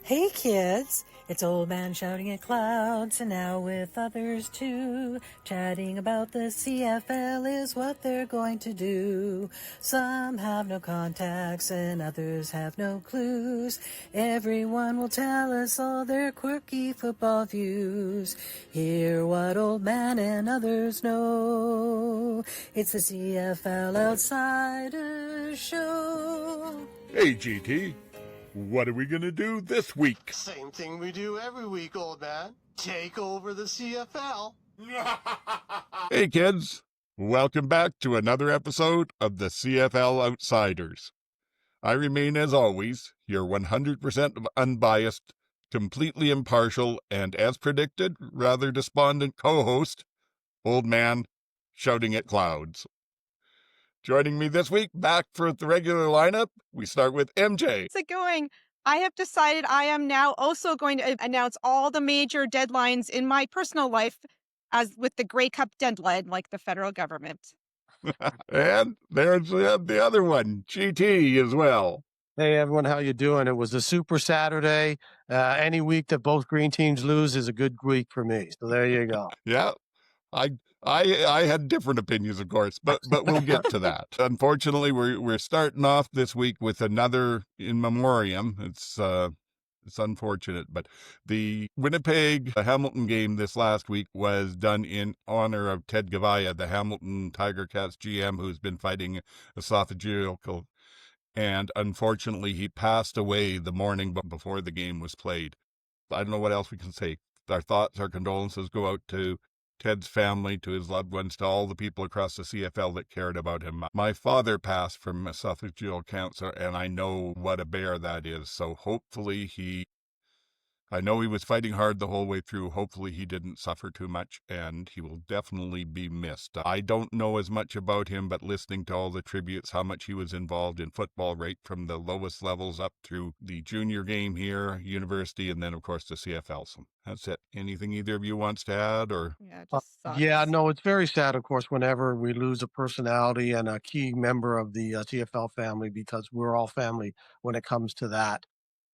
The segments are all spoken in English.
Hey kids, it's Old Man shouting at clouds, and now with others too. Chatting about the CFL is what they're going to do. Some have no contacts and others have no clues. Everyone will tell us all their quirky football views. Hear what Old Man and others know. It's the CFL Outsiders show. Hey, GT. What are we going to do this week? Same thing we do every week, old man. Take over the CFL. Hey, kids. Welcome back to another episode of the CFL Outsiders. I remain, as always, your 100% unbiased, completely impartial, and, as predicted, rather despondent co-host, Old Man Shouting at Clouds. Joining me this week, back for the regular lineup, we start with MJ. How's it going? I have decided I am now also going to announce all the major deadlines in my personal life as with the Grey Cup deadline, like the federal government. And there's the other one, GT, as well. Hey everyone, how you doing? It was a super Saturday. Any week that both green teams lose is a good week for me. So there you go. Yeah, I had different opinions, of course, but we'll get to that. Unfortunately, we're starting off this week with another in memoriam. It's unfortunate, but the Winnipeg Hamilton game this last week was done in honor of Ted Goveia, the Hamilton Tiger Cats GM, who's been fighting esophageal, and unfortunately he passed away the morning before the game was played. I don't know what else we can say. Our thoughts, our condolences go out to Ted's family, to his loved ones, to all the people across the CFL that cared about him. My father passed from esophageal cancer, and I know what a bear that is. So hopefully I know he was fighting hard the whole way through. Hopefully he didn't suffer too much, and he will definitely be missed. I don't know as much about him, but listening to all the tributes, how much he was involved in football, right from the lowest levels up through the junior game here, university, and then, of course, the CFL. So that's it. Anything either of you wants to add? Or Yeah, it just sucks. Yeah, no, it's very sad, of course, whenever we lose a personality and a key member of the CFL family, because we're all family when it comes to that.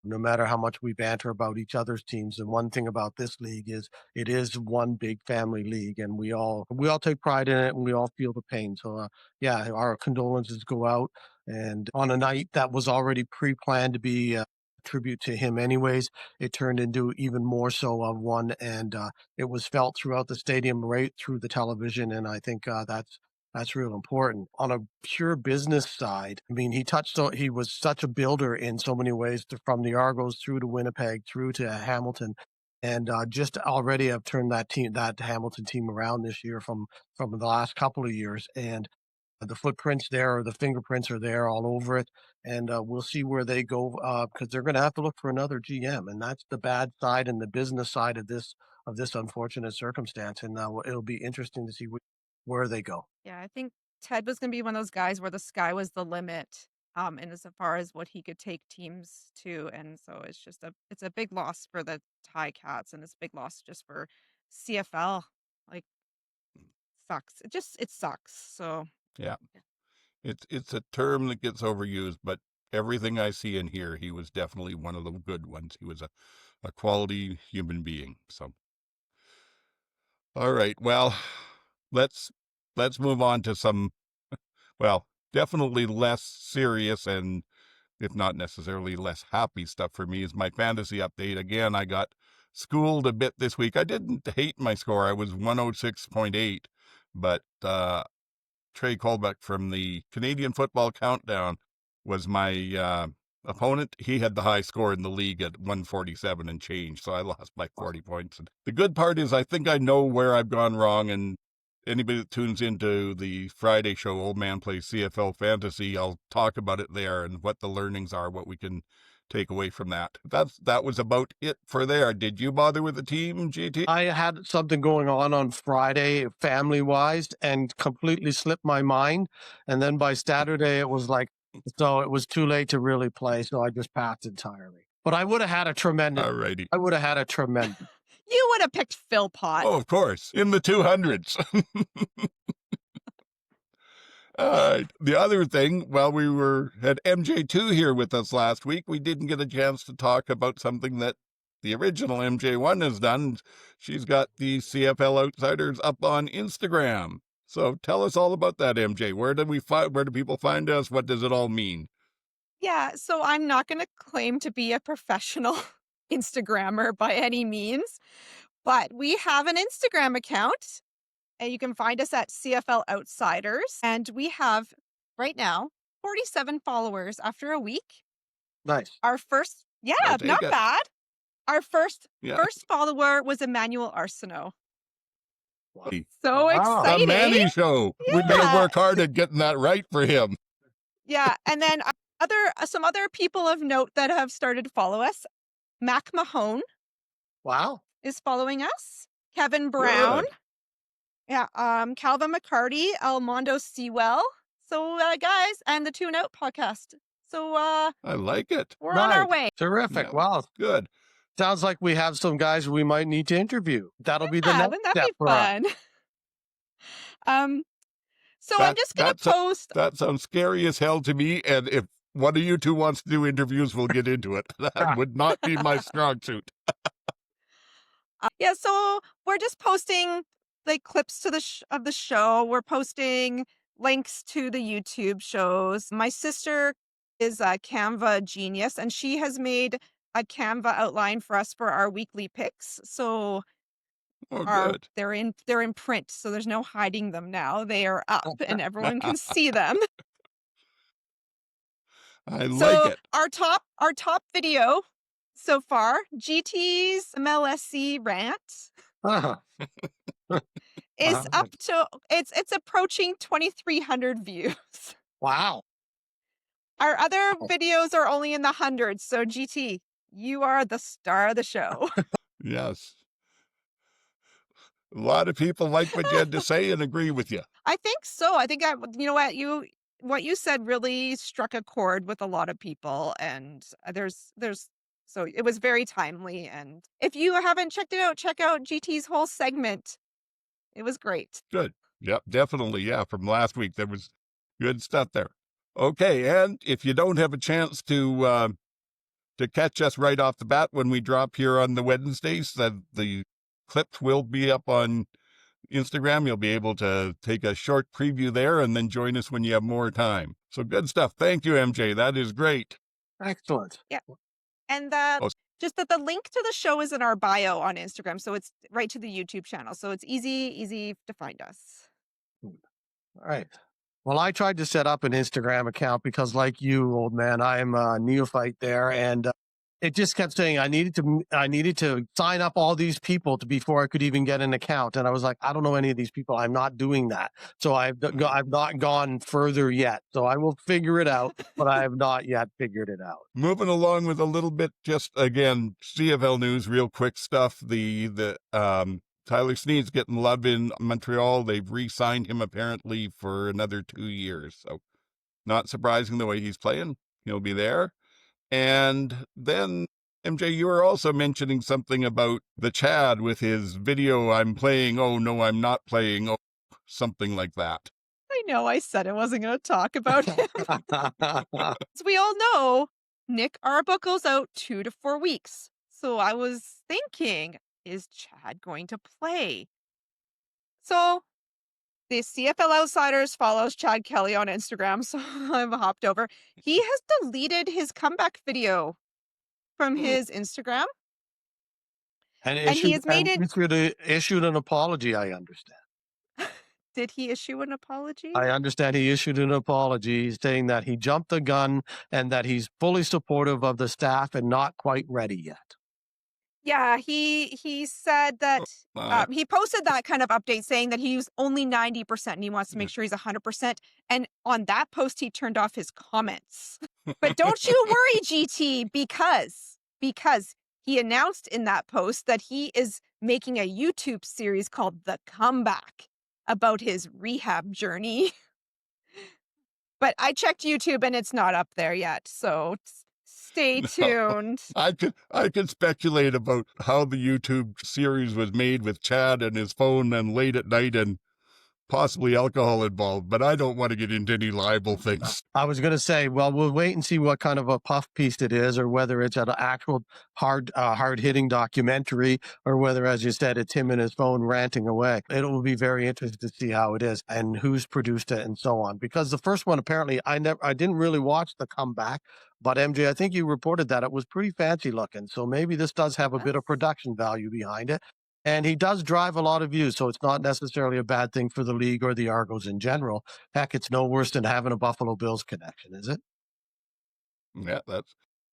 No matter how much we banter about each other's teams, and one thing about this league is it is one big family league, and we all take pride in it, and we all feel the pain. So, yeah, our condolences go out, and on a night that was already pre-planned to be a tribute to him anyways, it turned into even more so of one, and it was felt throughout the stadium, right through the television, and I think that's real important. On a pure business side, I mean, he was such a builder in so many ways, from the Argos through to Winnipeg, through to Hamilton. And just already have turned that Hamilton team around this year from the last couple of years. And the footprints there, or the fingerprints are there all over it. And we'll see where they go, because they're going to have to look for another GM. And that's the bad side and the business side of this unfortunate circumstance. And it'll be interesting to see where they go. Yeah, I think Ted was going to be one of those guys where the sky was the limit, and as far as what he could take teams to, and so it's a big loss for the Tie Cats, and it's a big loss just for CFL. Like, sucks. It sucks. So yeah. It's a term that gets overused, but everything I see and hear, he was definitely one of the good ones. He was a quality human being. So, all right, well, let's move on to some, well, definitely less serious and, if not necessarily less happy stuff for me, is my fantasy update. Again, I got schooled a bit this week. I didn't hate my score. I was 106.8, but Trey Colbeck from the Canadian Football Countdown was my opponent. He had the high score in the league at 147 and change, so I lost by 40 points. And the good part is I think I know where I've gone wrong, and anybody that tunes into the Friday show, Old Man Plays CFL Fantasy, I'll talk about it there and what the learnings are, what we can take away from that. That was about it for there. Did you bother with the team, GT? I had something going on Friday, family-wise, and completely slipped my mind. And then by Saturday, it was like, so it was too late to really play, so I just passed entirely. But I would have had a tremendous. Alrighty. I would have had a tremendous. you would have picked Phil Pot. Oh, of course, in the 200s. All right. The other thing, while we had MJ2 here with us last week, we didn't get a chance to talk about something that the original MJ1 has done. She's got the CFL Outsiders up on Instagram. So tell us all about that, MJ. Where do people find us? What does it all mean? Yeah, so I'm not going to claim to be a professional Instagrammer by any means, but we have an Instagram account, and you can find us at CFL Outsiders. And we have, right now, 47 followers after a week. Nice. Our first, I'll take not it. bad. Our first Yeah. follower was Emmanuel Arsenault. Wow. So Wow. exciting. The Manny Show. We better Yeah. work hard at getting that right for him. Yeah, and then some other people of note that have started to follow us. Mac Mahone Wow. is following us. Kevin Brown. Good. Yeah, Calvin McCarty, Almondo Sewell. So guys, and the Tune Out podcast. So I like it. we're on our Nice. way. Terrific. Yeah. Wow. Good. Sounds like we have some guys we might need to interview. That'll be the Yeah, next then that'd step be for us. fun. So I'm just gonna post. That sounds scary as hell to me. And if one of you two wants to do interviews, we'll get into it. That would not be my strong suit. Yeah, so we're just posting like clips to of the show. We're posting links to the YouTube shows. My sister is a Canva genius, and she has made a Canva outline for us for our weekly picks. So Oh, good. they're in print, so there's no hiding them now. They are up, and everyone can see them. I So like it. our top video so far, GT's MLSC rant, Uh-huh. is Wow. up to it's approaching 2,300 views. Wow. Our other videos are only in the hundreds, so GT, you are the star of the show. Yes. A lot of people like what you had to say and agree with you. I think so. I think you know what you said really struck a chord with a lot of people, and there's so it was very timely. And if you haven't checked it out, check out GT's whole segment. It was great. Good. Yep, definitely. Yeah, from last week, there was good stuff there. Okay, and if you don't have a chance to catch us right off the bat when we drop here on the Wednesdays, the clips will be up on Instagram. You'll be able to take a short preview there and then join us when you have more time. So good stuff. Thank you, MJ. That is great. Excellent. And Oh. just that the link to the show is in our bio on Instagram, so it's right to the YouTube channel. So it's easy to find us. All right. Well, I tried to set up an Instagram account because, like you, old man, I'm a neophyte there, and it just kept saying I needed to sign up all these people before I could even get an account, and I was like, I don't know any of these people. I'm not doing that, so I've not gone further yet. So I will figure it out, but I have not yet figured it out. Moving along with a little bit, just again, CFL news, real quick stuff. The Tyler Sneed's getting love in Montreal. They've re-signed him apparently for another 2 years. So not surprising the way he's playing. He'll be there. And then, MJ, you were also mentioning something about the Chad with his video, I'm playing, oh no, I'm not playing, oh, something like that. I know I said I wasn't going to talk about him. As we all know, Nick Arbuckle's out 2 to 4 weeks. So I was thinking, is Chad going to play? So the CFL Outsiders follows Chad Kelly on Instagram, so I've hopped over. He has deleted his comeback video from his Instagram. and he has made it. Issued an apology, I understand. Did he issue an apology? I understand he issued an apology saying that he jumped the gun and that he's fully supportive of the staff and not quite ready yet. Yeah, he said that he posted that kind of update saying that he was only 90% and he wants to make sure he's 100%. And on that post, he turned off his comments. But don't you worry, GT, because he announced in that post that he is making a YouTube series called The Comeback about his rehab journey. But I checked YouTube and it's not up there yet, so stay tuned. I could speculate about how the YouTube series was made with Chad and his phone and late at night and possibly alcohol involved, but I don't want to get into any libel things. I was going to say, well, we'll wait and see what kind of a puff piece it is, or whether it's an actual hard-hitting documentary, or whether, as you said, it's him and his phone ranting away. It will be very interesting to see how it is and who's produced it and so on. Because the first one, apparently, I didn't really watch the comeback, but MJ, I think you reported that it was pretty fancy looking. So maybe this does have a bit of production value behind it. And he does drive a lot of views, so it's not necessarily a bad thing for the league or the Argos in general. Heck, it's no worse than having a Buffalo Bills connection, is it? Yeah,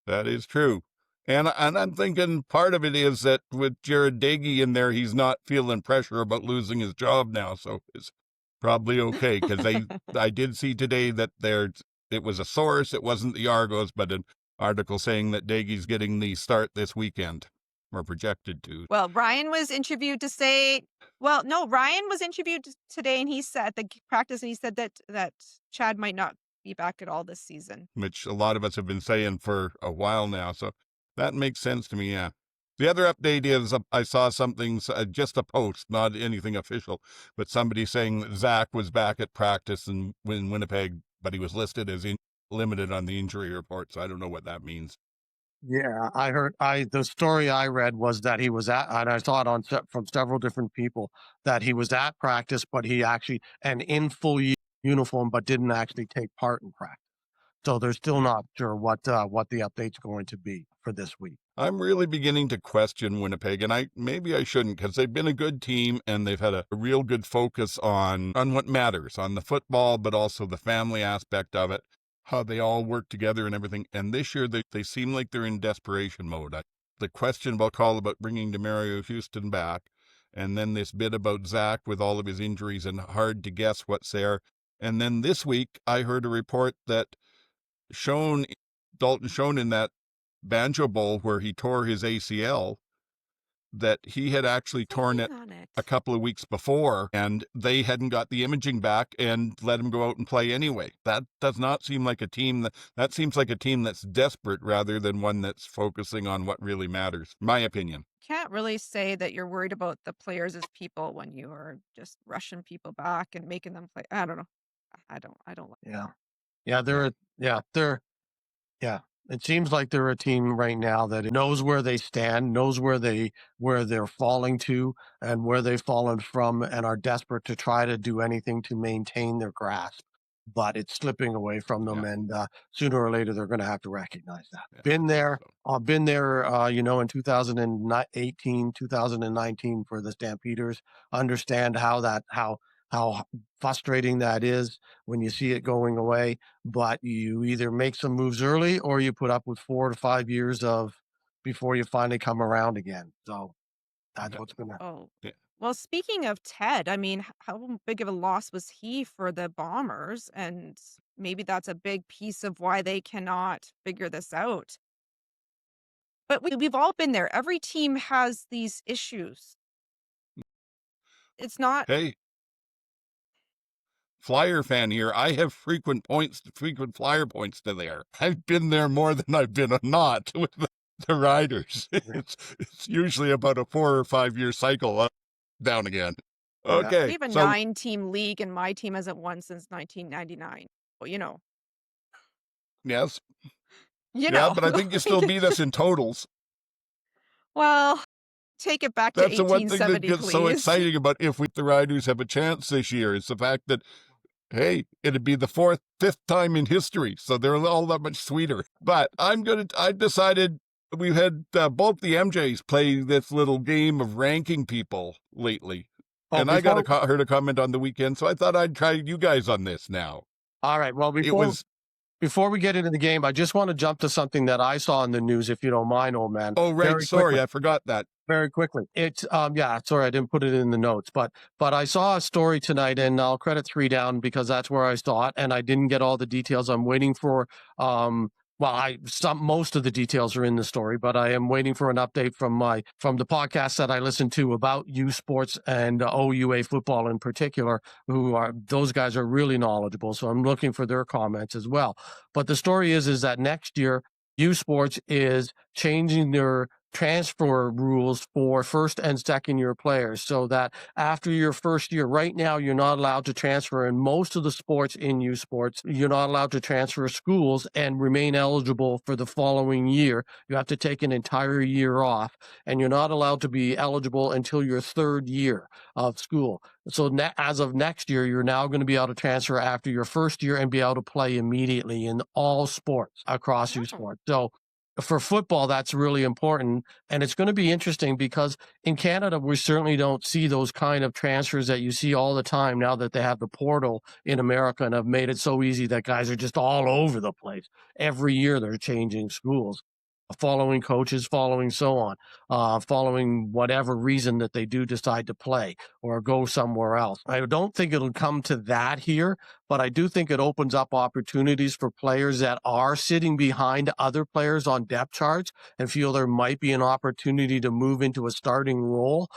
that is true. And I'm thinking part of it is that with Jared Dagey in there, he's not feeling pressure about losing his job now, so it's probably okay. Because I did see today that it was a source, it wasn't the Argos, but an article saying that Dagey's getting the start this weekend, or projected to. Well, Ryan was interviewed to say, Ryan was interviewed today, and he said at the practice, and he said that Chad might not be back at all this season, which a lot of us have been saying for a while now. So that makes sense to me. Yeah. The other update is I saw something, just a post, not anything official, but somebody saying that Zach was back at practice in Winnipeg, but he was listed as limited on the injury report. So I don't know what that means. Yeah, the story I read was that he was at, and I saw it from several different people, that he was at practice, but he actually, and in full uniform, but didn't actually take part in practice. So they're still not sure what the update's going to be for this week. I'm really beginning to question Winnipeg, and maybe I shouldn't, because they've been a good team and they've had a real good focus on what matters, on the football, but also the family aspect of it, how they all work together and everything. And this year they seem like they're in desperation mode. The questionable call about bringing Memoriam Houston back, and then this bit about Zach with all of his injuries and hard to guess what's there. And then this week I heard a report that Dalton Schoen in that Banjo Bowl where he tore his ACL, that he had actually torn it a couple of weeks before, and they hadn't got the imaging back and let him go out and play anyway. That does not seem like a team that seems like a team that's desperate rather than one that's focusing on what really matters, my opinion. Can't really say that you're worried about the players as people when you are just rushing people back and making them play. I don't know. I don't like It seems like they're a team right now that knows where they stand, knows where they're falling to and where they've fallen from, and are desperate to try to do anything to maintain their grasp. But it's slipping away from them, and sooner or later they're going to have to recognize that. Yeah, been there, in 2018, 2019 for the Stampeders. Understand how frustrating that is when you see it going away, but you either make some moves early or you put up with 4 to 5 years before you finally come around again. So that's what's going to happen. Oh, yeah. Well, speaking of Ted, I mean, how big of a loss was he for the Bombers? And maybe that's a big piece of why they cannot figure this out. But we've all been there. Every team has these issues. It's not... Hey, Flyer fan here. I have frequent Flyer points to there. I've been there more than I've been not with the Riders. It's usually about a 4 or 5 year cycle up, down again. Okay. We have a 9-team league, and my team hasn't won since 1999. Well, Yes. Yeah, but I think you still beat us in totals. Well, take it back to 1870, That's the one thing that gets please. so exciting about if the Riders have a chance this year. It's the fact that, hey, it'd be the fifth time in history, so they're all that much sweeter. But I decided we've had both the MJs play this little game of ranking people lately. And I heard a comment on the weekend, so I thought I'd try you guys on this now. All right. Well, before we get into the game, I just want to jump to something that I saw in the news, if you don't mind, old man. Oh, right. Sorry, I forgot that. Very quickly. It's sorry, I didn't put it in the notes, but I saw a story tonight, and I'll credit 3 Down because that's where I saw it, and I didn't get all the details. I'm waiting for most of the details are in the story, but I am waiting for an update from the podcast that I listen to about U Sports and OUA football in particular. Those guys are really knowledgeable, so I'm looking for their comments as well. But the story is that next year U Sports is changing their transfer rules for first and second year players, so that after your first year, right now, you're not allowed to transfer in most of the sports in U Sports. You're not allowed to transfer schools and remain eligible for the following year. You have to take an entire year off, and you're not allowed to be eligible until your third year of school. So as of next year, you're now going to be able to transfer after your first year and be able to play immediately in all sports across U Sports. So for football, that's really important. And it's going to be interesting because in Canada, we certainly don't see those kind of transfers that you see all the time now that they have the portal in America and have made it so easy that guys are just all over the place. Every year they're changing schools, following coaches, following so on, following whatever reason that they do decide to play or go somewhere else. I don't think it'll come to that here, but I do think it opens up opportunities for players that are sitting behind other players on depth charts and feel there might be an opportunity to move into a starting role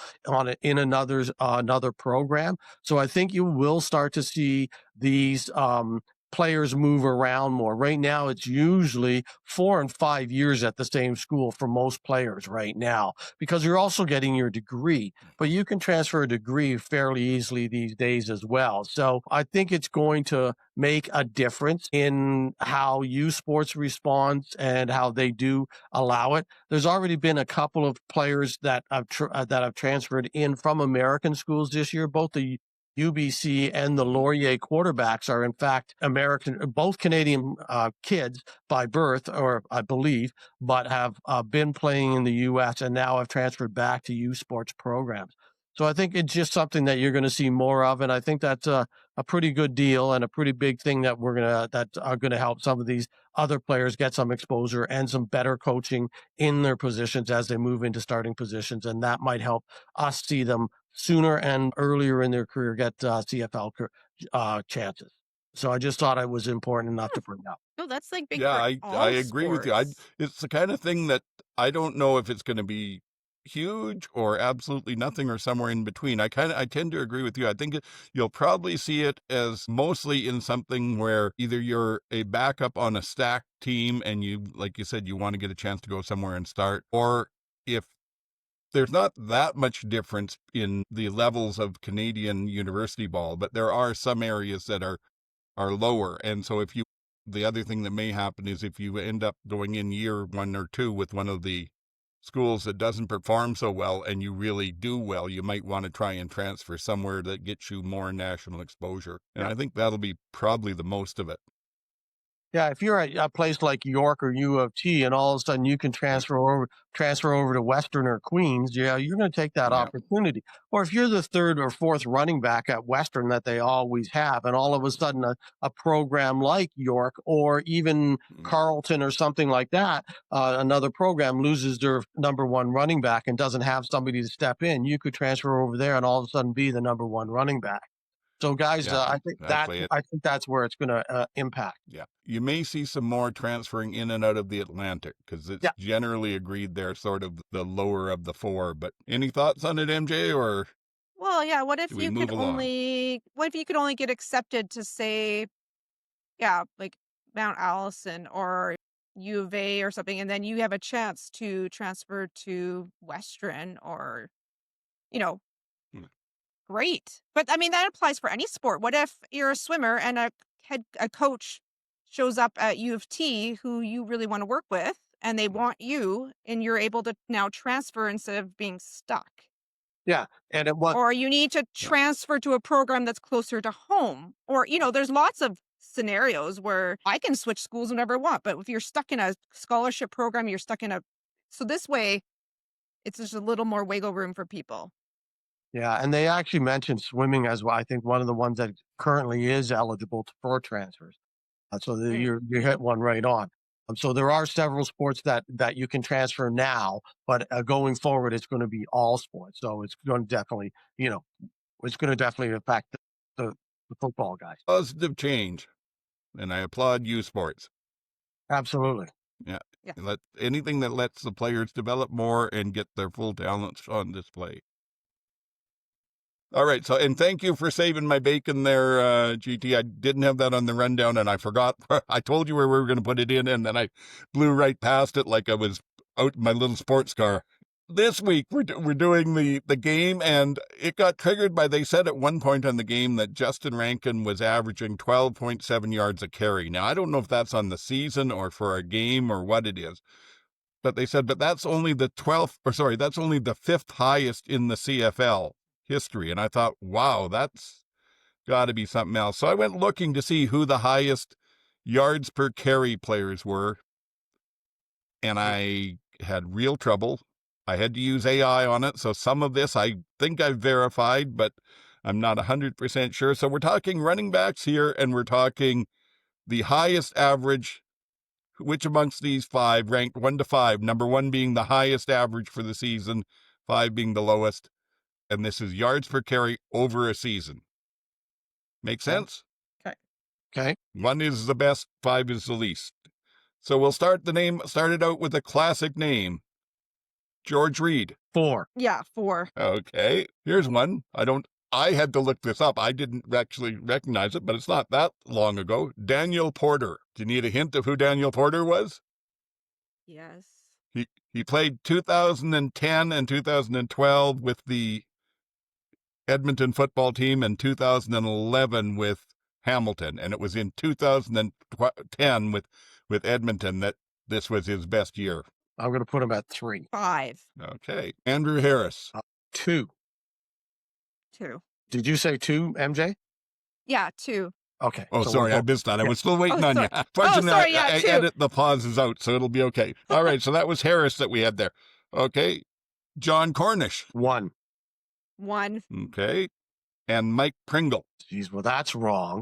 in another program. So I think you will start to see these players move around more. Right now, it's usually 4 and 5 years at the same school for most players right now, because you're also getting your degree, but you can transfer a degree fairly easily these days as well. So I think it's going to make a difference in how U Sports responds and how they do allow it. There's already been a couple of players that have transferred in from American schools this year. Both the UBC and the Laurier quarterbacks are in fact American, both Canadian kids by birth, or I believe, but have been playing in the U.S. and now have transferred back to U Sports programs. So I think it's just something that you're going to see more of, and I think that's a pretty good deal and a pretty big thing that are going to help some of these other players get some exposure and some better coaching in their positions as they move into starting positions, and that might help us see them sooner and earlier in their career get CFL chances. So I just thought it was important enough to bring up. No, that's like big Yeah, for all I agree with you. sports. It's the kind of thing that I don't know if it's going to be huge or absolutely nothing or somewhere in between. I tend to agree with you. I think you'll probably see it as mostly in something where either you're a backup on a stacked team and you, like you said, you want to get a chance to go somewhere and start, or if there's not that much difference in the levels of Canadian university ball, but there are some areas that are lower. And so the other thing that may happen is if you end up going in year 1 or 2 with one of the schools that doesn't perform so well and you really do well, you might want to try and transfer somewhere that gets you more national exposure. And I think that'll be probably the most of it. Yeah, if you're at a place like York or U of T, and all of a sudden you can transfer over to Western or Queens, yeah, you're going to take that opportunity. Or if you're the third or fourth running back at Western that they always have, and all of a sudden a program like York or even Carleton or something like that, another program loses their number one running back and doesn't have somebody to step in, you could transfer over there and all of a sudden be the number one running back. So, guys, I think that's where it's going to impact. Yeah, you may see some more transferring in and out of the Atlantic because it's generally agreed they're sort of the lower of the 4. But any thoughts on it, MJ? Or well, yeah. What if you could only get accepted to, say, like Mount Allison or U of A or something, and then you have a chance to transfer to Western or, great. But I mean, that applies for any sport. What if you're a swimmer and a coach shows up at U of T who you really want to work with and they want you and you're able to now transfer instead of being stuck? Yeah. And or you need to transfer to a program that's closer to home. Or, there's lots of scenarios where I can switch schools whenever I want. But if you're stuck in a scholarship program, so this way, it's just a little more wiggle room for people. Yeah, and they actually mentioned swimming as well. I think one of the ones that currently is eligible for transfers. So you hit one right on. So there are several sports that you can transfer now, but going forward, it's going to be all sports. So it's going to definitely, affect the football guys. Positive change, and I applaud U Sports. Absolutely. Yeah. Anything that lets the players develop more and get their full talents on display. All right. So, and thank you for saving my bacon there, GT. I didn't have that on the rundown and I forgot. I told you where we were going to put it in and then I blew right past it like I was out in my little sports car. This week we're doing the game, and it got triggered by, they said at one point on the game that Justin Rankin was averaging 12.7 yards a carry. Now, I don't know if that's on the season or for a game or what it is, but they said, but that's only that's only the 5th highest in the CFL history. And I thought, wow, that's got to be something else. So I went looking to see who the highest yards per carry players were, and I had real trouble. I had to use AI on it, so some of this I think I've verified, but I'm not 100% sure. So we're talking running backs here, and we're talking the highest average. Which amongst these 5 ranked 1 to 5, number 1 being the highest average for the season, 5 being the lowest, and this is yards per carry over a season. Make sense? Okay. 1 is the best, 5 is the least. So we'll start it out with a classic name. George Reed. 4. Yeah, 4. Okay, here's one. I had to look this up. I didn't actually recognize it, but it's not that long ago. Daniel Porter. Do you need a hint of who Daniel Porter was? Yes. He played 2010 and 2012 with the Edmonton football team and 2011 with Hamilton. And it was in 2010 with Edmonton that this was his best year. I'm going to put him at 3. 5. Okay. Andrew Harris. 2. 2. Did you say 2, MJ? Yeah, 2. Okay. Oh, so sorry, we'll I missed that. I was still waiting Oh, on sorry. you. Fortunately, Yeah, I 2. edit the pauses out, so it'll be okay. All right, so that was Harris that we had there. Okay. John Cornish. 1. 1. Okay. And Mike Pringle. Jeez, well, that's wrong.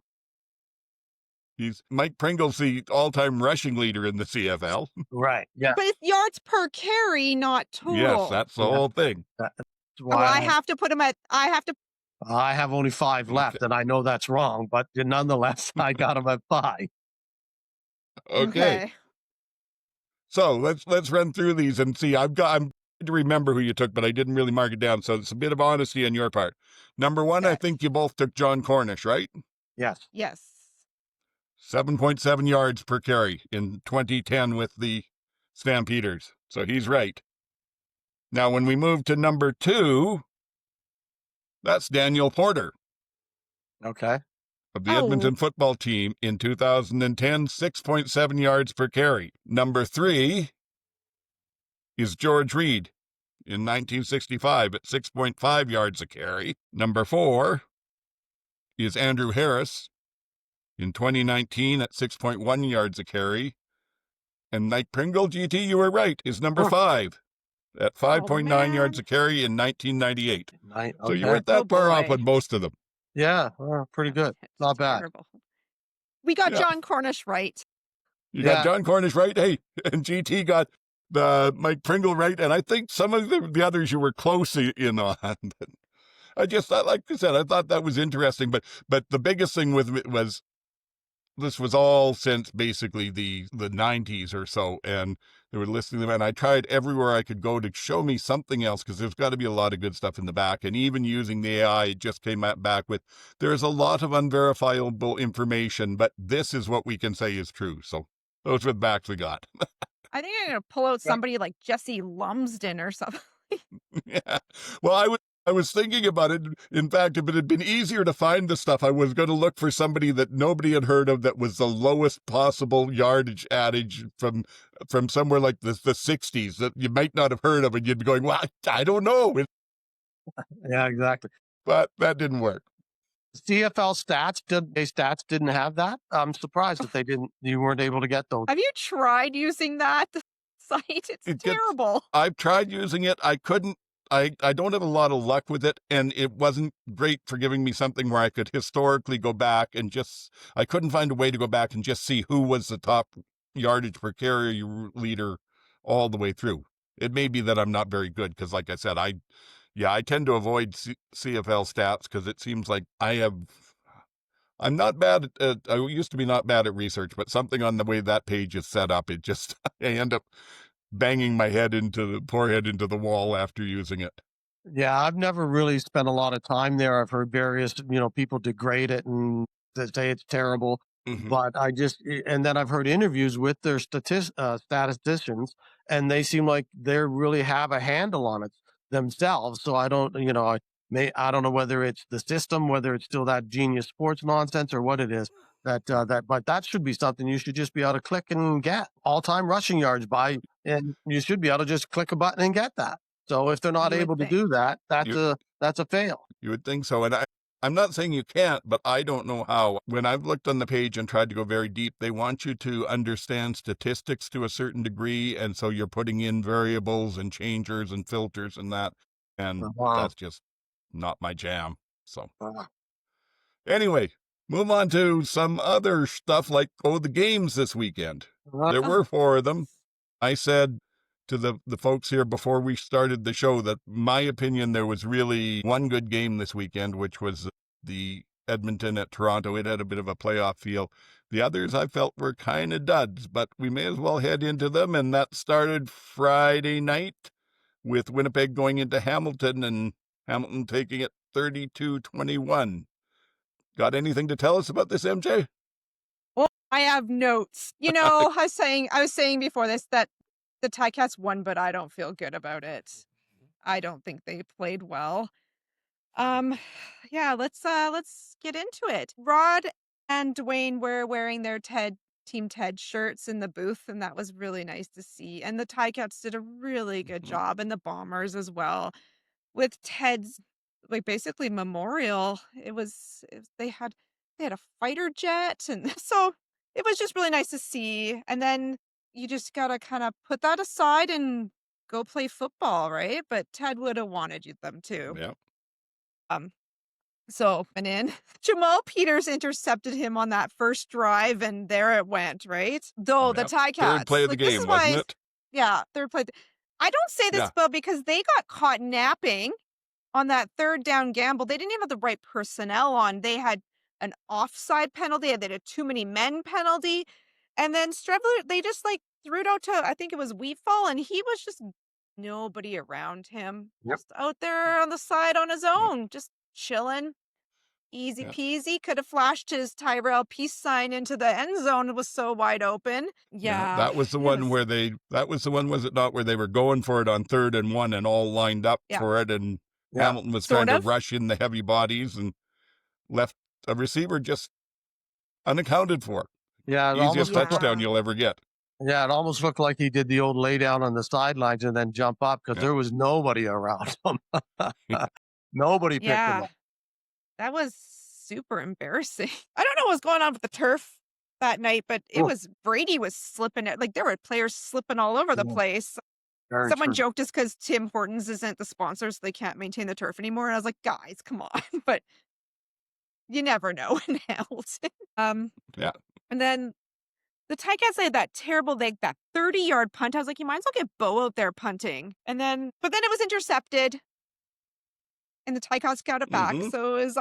Mike Pringle's the all-time rushing leader in the CFL. Right. Yeah. But it's yards per carry, not total. Yes, that's the whole thing. That's Well, why I have to put him at. I have only 5 left, and I know that's wrong, but nonetheless, I got him at 5. Okay. So let's run through these and see. I'm trying to remember who you took, but I didn't really mark it down. So it's a bit of honesty on your part. Number 1, I Okay. think you both took John Cornish, right? Yes. Yes. 7.7 yards per carry in 2010 with the Stampeders. So he's right. Now, when we move to number 2, that's Daniel Porter Okay. of the Oh. Edmonton football team in 2010, 6.7 yards per carry. Number 3 is George Reed in 1965 at 6.5 yards a carry. Number 4 is Andrew Harris in 2019 at 6.1 yards a carry. And Mike Pringle, GT, you were right, is number 5 at 5.9 yards a carry in 1998. So you weren't that far off on most of them. Yeah, well, pretty good. It's Not bad. terrible. We got Yeah. John Cornish right. You got Yeah. John Cornish right. Hey, and GT got the Mike Pringle right. And I think some of the others you were close in on. I just thought, like I said, I thought that was interesting. But the biggest thing with it was this was all since basically the 90s or so. And they were listening to them. And I tried everywhere I could go to show me something else, because there's got to be a lot of good stuff in the back. And even using the AI, it just came back with, there's a lot of unverifiable information, but this is what we can say is true. So those were the backs we got. I think I'm gonna pull out somebody like Jesse Lumsden or something. Yeah. Well, I was thinking about it. In fact, if it had been easier to find the stuff, I was going to look for somebody that nobody had heard of that was the lowest possible yardage adage from somewhere like the 60s that you might not have heard of, and you'd be going, well, I don't know. Yeah, exactly. But that didn't work. CFL stats didn't have that. I'm surprised that you weren't able to get those. Have you tried using that site? It's terrible. I've tried using it. I couldn't. I don't have a lot of luck with it, and it wasn't great for giving me something where I could historically go back and I couldn't find a way to go back and just see who was the top yardage per carry leader all the way through. It may be that I'm not very good, because like I said, I tend to avoid CFL stats because it seems like I'm not bad at, I used to be not bad at research, but something on the way that page is set up, it just, I end up banging my head into the wall after using it. Yeah, I've never really spent a lot of time there. I've heard various, people degrade it and say it's terrible. Mhm. But and then I've heard interviews with their statisticians, and they seem like they really have a handle on it themselves. So I don't, I don't know whether it's the system, whether it's still that genius sports nonsense or what it is. But that should be something you should just be able to click and get all-time rushing yards and you should be able to just click a button and get that. So if they're not You would able to think. do that, that's a fail. You would think so. And I'm not saying you can't, but I don't know how. When I've looked on the page and tried to go very deep, they want you to understand statistics to a certain degree. And so you're putting in variables and changers and filters and that. And that's just not my jam. So anyway, move on to some other stuff like, the games this weekend. There were 4 of them. I said to the folks here before we started the show that my opinion, there was really one good game this weekend, which was the Edmonton at Toronto. It had a bit of a playoff feel. The others I felt were kind of duds, but we may as well head into them. And that started Friday night with Winnipeg going into Hamilton and Hamilton taking it 32-21. Got anything to tell us about this, MJ? Well, I have notes. I was saying before this that the Ticats won, but I don't feel good about it. I don't think they played well. Yeah, let's get into it. Rod and Dwayne were wearing their Team Ted shirts in the booth, and that was really nice to see. And the Ticats did a really good job, and the Bombers as well. With Ted's basically memorial, they had a fighter jet, and so it was just really nice to see. And then you just gotta kind of put that aside and go play football, right? But Ted would have wanted them to. Yeah. So and in Jamal Peters intercepted him on that first drive, and there it went, right? Though the Ticats, third play of the game, wasn't it? Yeah, third play. I don't say this, but because they got caught napping on that third down gamble. They didn't even have the right personnel on. They had an offside penalty. They had a too many men penalty. And then Strebler, they just threw it out to, I think it was Wheatfall, and he was just nobody around him. Yep. Just out there on the side on his own, just chilling. Easy peasy. Could have flashed his Tyrell peace sign into the end zone. It was so wide open. Yeah. That was the one was it not, where they were going for it on 3rd and 1 and all lined up for it, and Hamilton was trying to rush in the heavy bodies and left a receiver just unaccounted for. Yeah, easiest touchdown you'll ever get. Yeah, it almost looked like he did the old lay down on the sidelines and then jump up because there was nobody around him. Nobody picked him up. That was super embarrassing. I don't know what was going on with the turf that night, but Brady was slipping it. There were players slipping all over the place. Someone joked it's because Tim Hortons isn't the sponsor, so they can't maintain the turf anymore. And I was like, guys, come on. But you never know in Hamilton. And then the Ticats had that terrible that 30-yard punt. I was like, you might as well get Bo out there punting. But then it was intercepted. And the Ticats got it back. So it was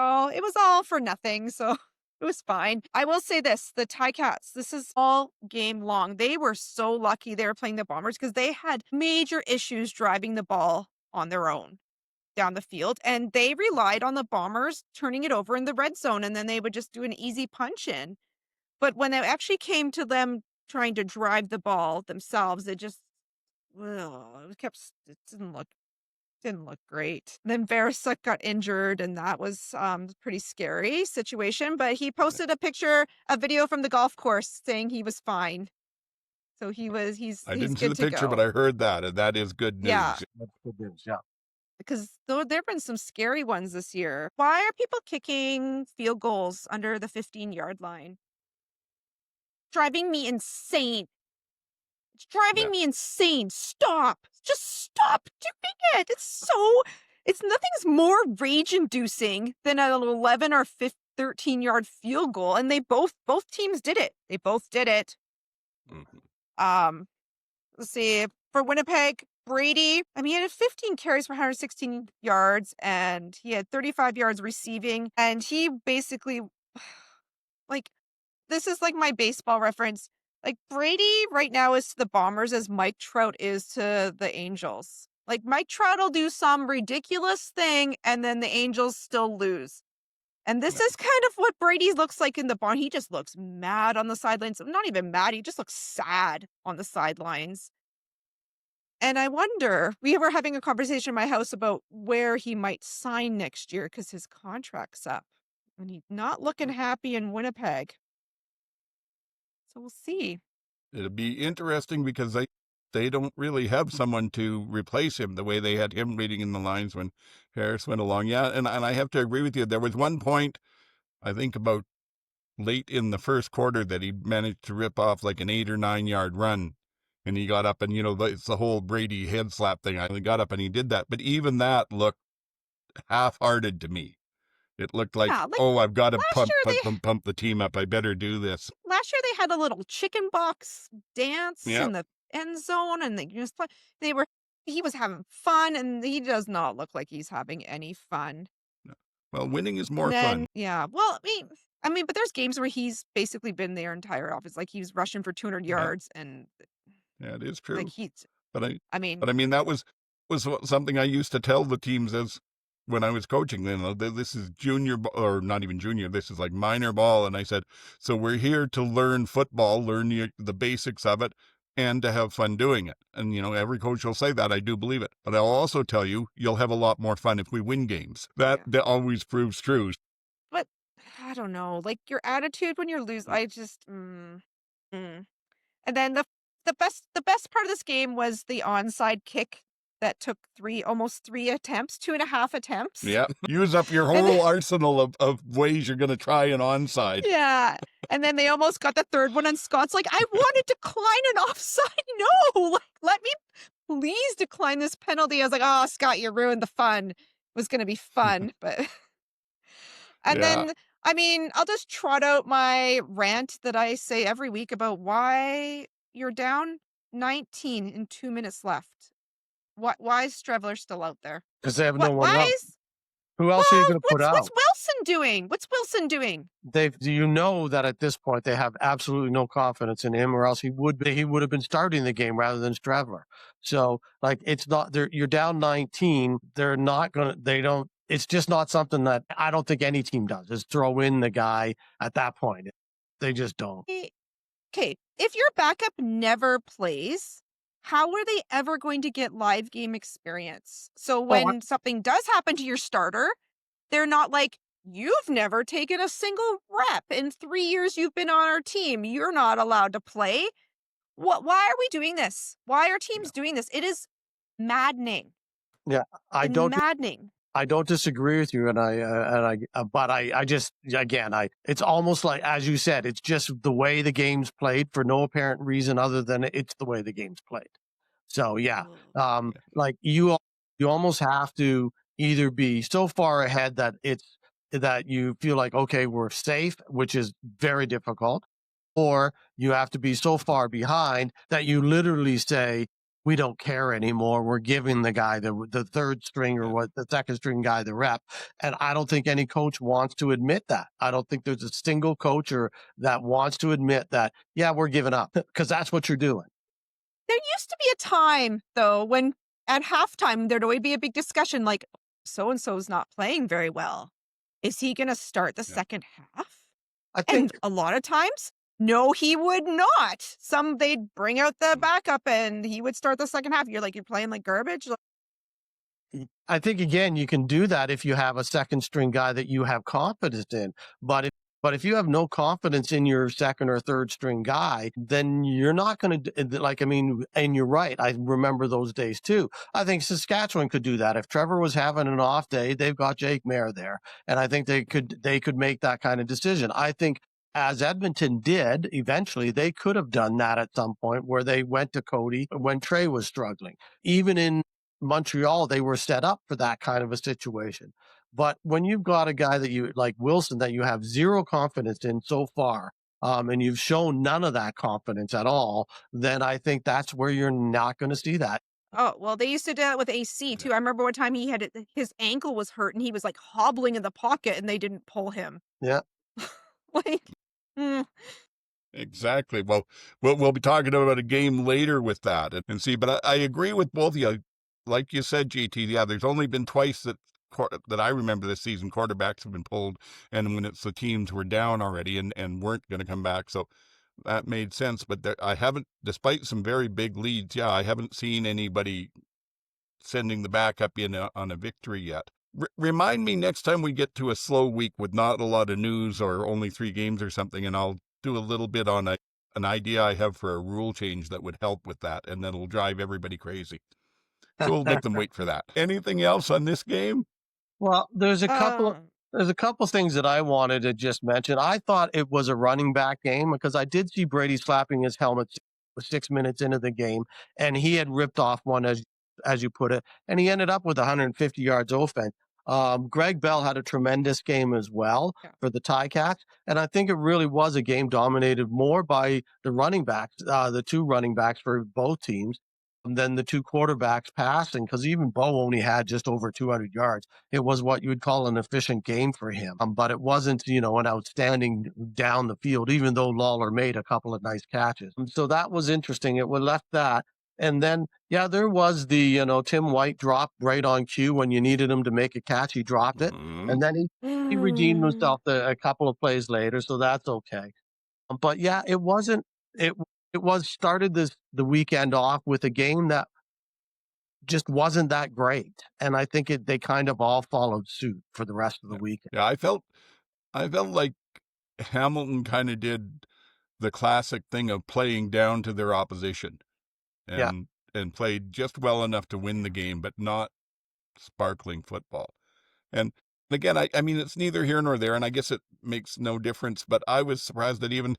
all for nothing. So it was fine. I will say this, the Ticats, this is all game long. They were so lucky they were playing the Bombers because they had major issues driving the ball on their own down the field. And they relied on the Bombers turning it over in the red zone. And then they would just do an easy punch in. But when it actually came to them trying to drive the ball themselves, it didn't look great. Then Verisuk got injured, and that was a pretty scary situation. But he posted a video from the golf course saying he was fine. So I didn't see the picture, but I heard that, and that is good news. Yeah. That's good news, yeah. Because there have been some scary ones this year. Why are people kicking field goals under the 15-yard line? Driving me insane. It's driving me insane. Stop. Just stop doing it. Nothing's more rage-inducing than an 11 or 13-yard field goal. And both teams did it. They both did it. Let's see. For Winnipeg, Brady, he had 15 carries for 116 yards, and he had 35 yards receiving. And he basically, this is my baseball reference. Brady right now is to the Bombers as Mike Trout is to the Angels. Mike Trout will do some ridiculous thing, and then the Angels still lose. And this is kind of what Brady looks like in the barn. He just looks mad on the sidelines. Not even mad. He just looks sad on the sidelines. And I wonder, we were having a conversation in my house about where he might sign next year because his contract's up. And he's not looking happy in Winnipeg. So we'll see. It'll be interesting because they don't really have someone to replace him the way they had him reading in the lines when Harris went along. Yeah, and I have to agree with you. There was one point, I think about late in the first quarter, that he managed to rip off like an 8 or 9 yard run. And he got up and, it's the whole Brady head slap thing. I got up and he did that. But even that looked half-hearted to me. It looked like, Yeah, like I've got to last year pump the team up. I better do this. last year they had a little chicken box dance Yeah. in the end zone, and they just he was having fun, and he does not look like he's having any fun. Well, winning is more Then, fun. yeah, well, I mean, but there's games where he's basically been their entire offense. Like he's rushing for 200 Yeah. yards, and Yeah, it is true. like he's. But I mean, that was something I used to tell the teams as when I was coaching. Then this is junior, or not even junior. This is like minor ball, and I said, so we're here to learn football, learn the basics of it, and to have fun doing it. And every coach will say that. I do believe it. But I'll also tell you, you'll have a lot more fun if we win games. That always proves true. but I don't know, like your attitude when you're losing. I just. And then the best part of this game was the onside kick that took almost 3 attempts, 2.5 attempts. Yeah. Use up your whole arsenal of ways you're going to try an onside. Yeah. And then they almost got the third one, and Scott's like, I want to decline an offside. No, like, let me please decline this penalty. I was like, oh, Scott, you ruined the fun. It was going to be fun. But and then, I mean, I'll just trot out my rant that I say every week about why you're down 19 in 2 minutes left. Why is Strevler still out there? Because they have no one Why else. is Who else are you going to put out? What's Wilson doing? What's Wilson doing? That at this point they have absolutely no confidence in him, or else he would have been starting the game rather than Strevler. So it's not you're down 19. They're not gonna. They don't. It's just not something that I don't think any team does. Is throw in the guy at that point. They just don't. Okay, if your backup never plays, how are they ever going to get live game experience? So when something does happen to your starter, they're not like, you've never taken a single rep in 3 years you've been on our team. You're not allowed to play. Why are we doing this? Why are teams doing this? It is maddening. Yeah, maddening. I don't disagree with you, but I just, again, it's almost like, as you said, it's just the way the game's played for no apparent reason other than it's the way the game's played. So yeah, like you almost have to either be so far ahead that you feel like, okay, we're safe, which is very difficult, or you have to be so far behind that you literally say, we don't care anymore. We're giving the guy the third string or the second string guy the rep. And I don't think any coach wants to admit that. I don't think there's a single coach that wants to admit that, yeah, we're giving up, because that's what you're doing. There used to be a time, though, when at halftime there'd always be a big discussion like, so-and-so's not playing very well. Is he going to start the second half? And a lot of times, no, he would not. They'd bring out the backup and he would start the second half. You're like, you're playing like garbage. I think, again, you can do that if you have a second string guy that you have confidence in. But if you have no confidence in your second or third string guy, then you're not going to, and you're right. I remember those days too. I think Saskatchewan could do that. If Trevor was having an off day, they've got Jake Mayer there. And I think they could make that kind of decision. I think, as Edmonton did, eventually, they could have done that at some point where they went to Cody when Trey was struggling. Even in Montreal, they were set up for that kind of a situation. But when you've got a guy that you like Wilson that you have zero confidence in so far, and you've shown none of that confidence at all, then I think that's where you're not going to see that. Oh, well, they used to do that with AC too. I remember one time his ankle was hurt and he was like hobbling in the pocket and they didn't pull him. Yeah. Exactly. Well, we'll be talking about a game later with that and see. But I agree with both of you. Like you said, GT. Yeah, there's only been twice that I remember this season quarterbacks have been pulled, and when it's the teams were down already and weren't going to come back. So that made sense. But I haven't, despite some very big leads, I haven't seen anybody sending the backup in on a victory yet. Remind me next time we get to a slow week with not a lot of news or only 3 games or something, and I'll do a little bit on an idea I have for a rule change that would help with that, and then it'll drive everybody crazy. So we'll make them wait for that. Anything else on this game? Well, there's a couple Uh, things that I wanted to just mention. I thought it was a running back game because I did see Brady slapping his helmet 6 minutes into the game, and he had ripped off one, as you put it, and he ended up with 150 yards offense. Greg Bell had a tremendous game as well Yeah. for the Ticats, and I think it really was a game dominated more by the running backs, the 2 running backs for both teams, than the 2 quarterbacks passing, because even Bo only had just over 200 yards. It was what you would call an efficient game for him, but it wasn't, an outstanding down the field, even though Lawler made a couple of nice catches. So that was interesting. It was left that. And then, there was the, Tim White drop right on cue when you needed him to make a catch. He dropped it. Mm-hmm. And then he redeemed himself a couple of plays later. So that's okay. But it wasn't, it was started the weekend off with a game that just wasn't that great. And I think they kind of all followed suit for the rest of the weekend. Yeah, I felt like Hamilton kind of did the classic thing of playing down to their opposition and played just well enough to win the game, but not sparkling football. And again, I mean, it's neither here nor there, and I guess it makes no difference, but I was surprised that even,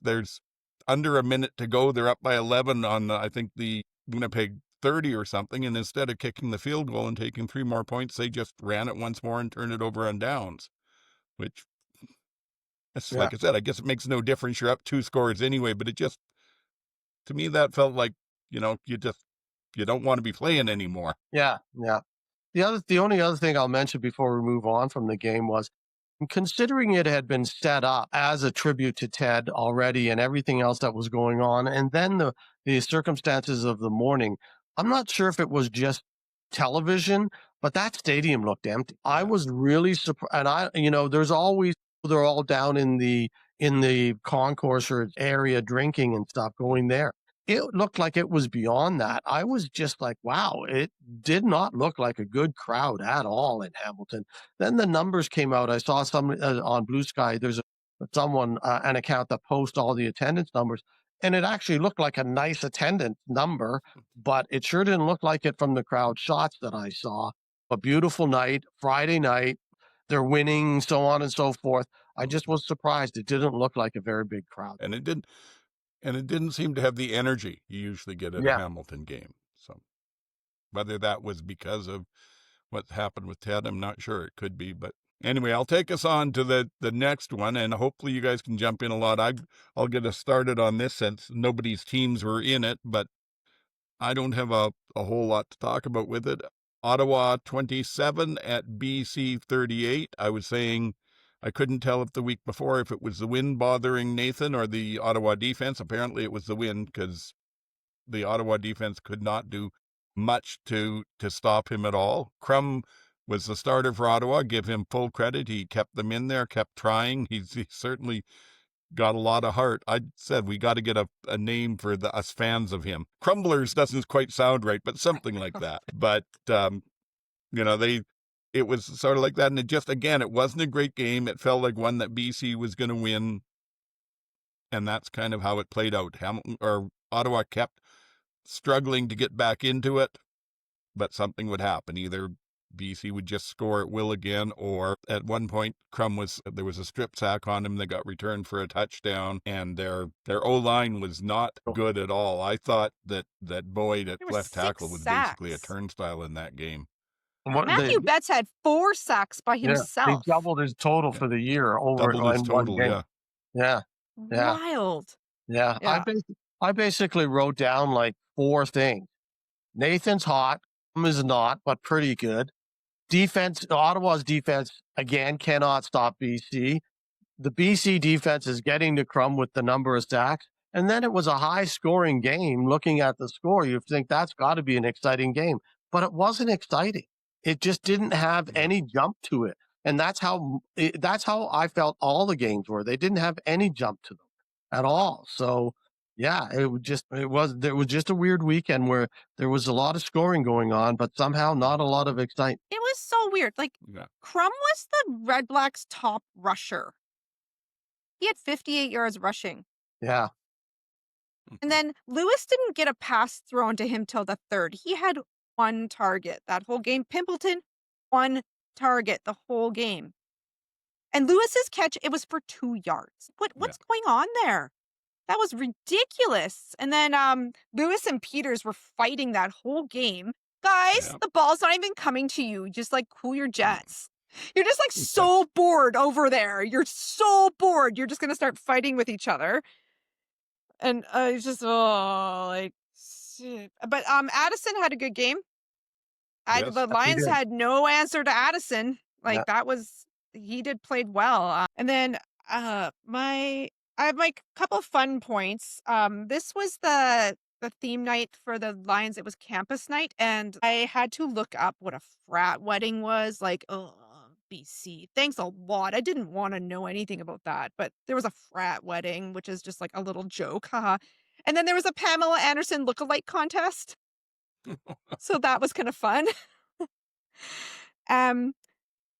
there's under a minute to go, they're up by 11 on, I think, the Winnipeg 30 or something, and instead of kicking the field goal and taking 3 more points, they just ran it once more and turned it over on downs, which, like I said, I guess it makes no difference. You're up 2 scores anyway, but it just, to me, that felt like, you don't want to be playing anymore. Yeah. The only other thing I'll mention before we move on from the game was, considering it had been set up as a tribute to Ted already and everything else that was going on, and then the circumstances of the morning, I'm not sure if it was just television, but that stadium looked empty. I was really surprised. And they're all down in the concourse or area drinking and stuff going there. It looked like it was beyond that. I was just like, wow, it did not look like a good crowd at all in Hamilton. Then the numbers came out. I saw some on Bluesky. There's an account that posts all the attendance numbers, and it actually looked like a nice attendance number, but it sure didn't look like it from the crowd shots that I saw. A beautiful night, Friday night, they're winning, so on and so forth. I just was surprised. It didn't look like a very big crowd. And it didn't seem to have the energy you usually get at a Hamilton game. So whether that was because of what happened with Ted, I'm not sure. It could be. But anyway, I'll take us on to the next one, and hopefully you guys can jump in a lot. I'll get us started on this since nobody's teams were in it, but I don't have a whole lot to talk about with it. Ottawa 27 at BC 38. I was saying I couldn't tell if the week before if it was the wind bothering Nathan or the Ottawa defense. Apparently it was the wind, because the Ottawa defense could not do much to stop him at all. Crum was the starter for Ottawa. Give him full credit. He kept them in there, kept trying. He certainly got a lot of heart. I said we got to get a name for us fans of him. Crumblers doesn't quite sound right, but something like that. But, it was sort of like that. And it wasn't a great game. It felt like one that BC was going to win. And that's kind of how it played out. Ottawa kept struggling to get back into it, but something would happen. Either BC would just score at will again, or at one point, there was a strip sack on him that got returned for a touchdown, and their O-line was not good at all. I thought that Boyd at left tackle was basically a turnstile in that game. Matthew Betts had 4 sacks by himself. He doubled his total for the year over doubled his total, one game. Yeah. Wild. Yeah. I basically wrote down like 4 things. Nathan's hot, is not, but pretty good. Defense, Ottawa's defense, again, cannot stop BC. The BC defense is getting to Crum with the number of sacks. And then it was a high-scoring game. Looking at the score, you think that's got to be an exciting game. But it wasn't exciting. It just didn't have any jump to it. And that's how I felt all the games were. They didn't have any jump to them. at all. So yeah, there was just a weird weekend where there was a lot of scoring going on, but somehow not a lot of excitement. It was so weird. Like, Yeah. Crum was the Red Blacks' top rusher. He had 58 yards rushing. Yeah. And then Lewis didn't get a pass thrown to him till the third. He had one target that whole game. Pimpleton, one target the whole game. And Lewis's catch, it was for 2 yards. What's going on there? That was ridiculous. And then Lewis and Peters were fighting that whole game. Guys, the ball's not even coming to you. Just like cool your jets. You're just like so bored over there. You're so bored. You're just going to start fighting with each other. And it's just, like, shit. But Addison had a good game. Yes, The he Lions did. had no answer to Addison. Like, he played well. And then I have my couple fun points. This was the theme night for the Lions. It was campus night, and I had to look up what a frat wedding was. Like, BC. Thanks a lot. I didn't want to know anything about that, but there was a frat wedding, which is just like a little joke. Haha. And then there was a Pamela Anderson lookalike contest. So that was kind of fun. And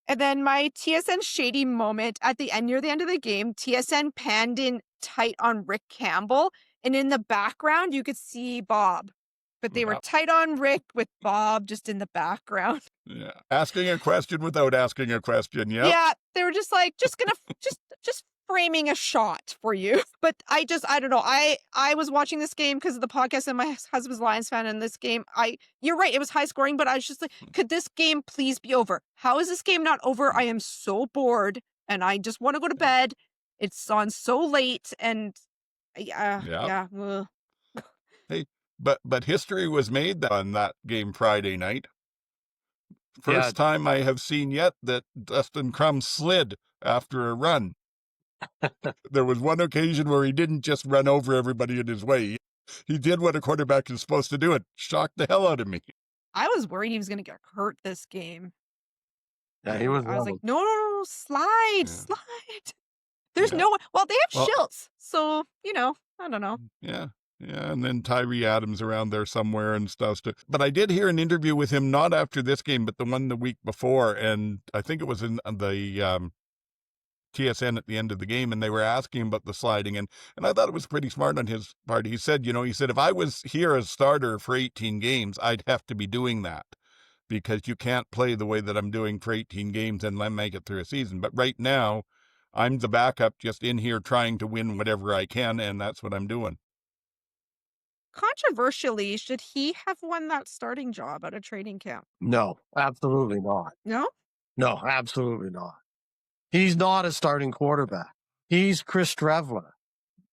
then my TSN shady moment at the end, near the end of the game, TSN panned in tight on Rick Campbell. And in the background, you could see Bob. But they were tight on Rick with Bob just in the background. Yeah. Asking a question without asking a question. Yep. Yeah, they were just like, just gonna, just framing a shot for you. But I don't know. I was watching this game because of the podcast, and my husband's a Lions fan. And this game, you're right, it was high scoring, but I was just like, could this game please be over? How is this game not over? I am so bored, and I just want to go to bed. It's on so late, and yeah. Hey, but history was made on that game Friday night. First time I have seen yet that Dustin Crum slid after a run. There was one occasion where he didn't just run over everybody in his way. He did what a quarterback is supposed to do. It shocked the hell out of me. I was worried he was going to get hurt this game. Yeah, he was. I was like, no, slide. There's no one. Well, they have Schiltz, so I don't know. Yeah. Yeah, and then Tyree Adams around there somewhere and stuff. But I did hear an interview with him, not after this game, but the one the week before, and I think it was in the TSN at the end of the game, and they were asking him about the sliding, and I thought it was pretty smart on his part. He said, if I was here as starter for 18 games, I'd have to be doing that, because you can't play the way that I'm doing for 18 games and then make it through a season. But right now, I'm the backup just in here trying to win whatever I can, and that's what I'm doing. Controversially, should he have won that starting job at a training camp? No, absolutely not. No? No, absolutely not. He's not a starting quarterback. He's Chris Strevler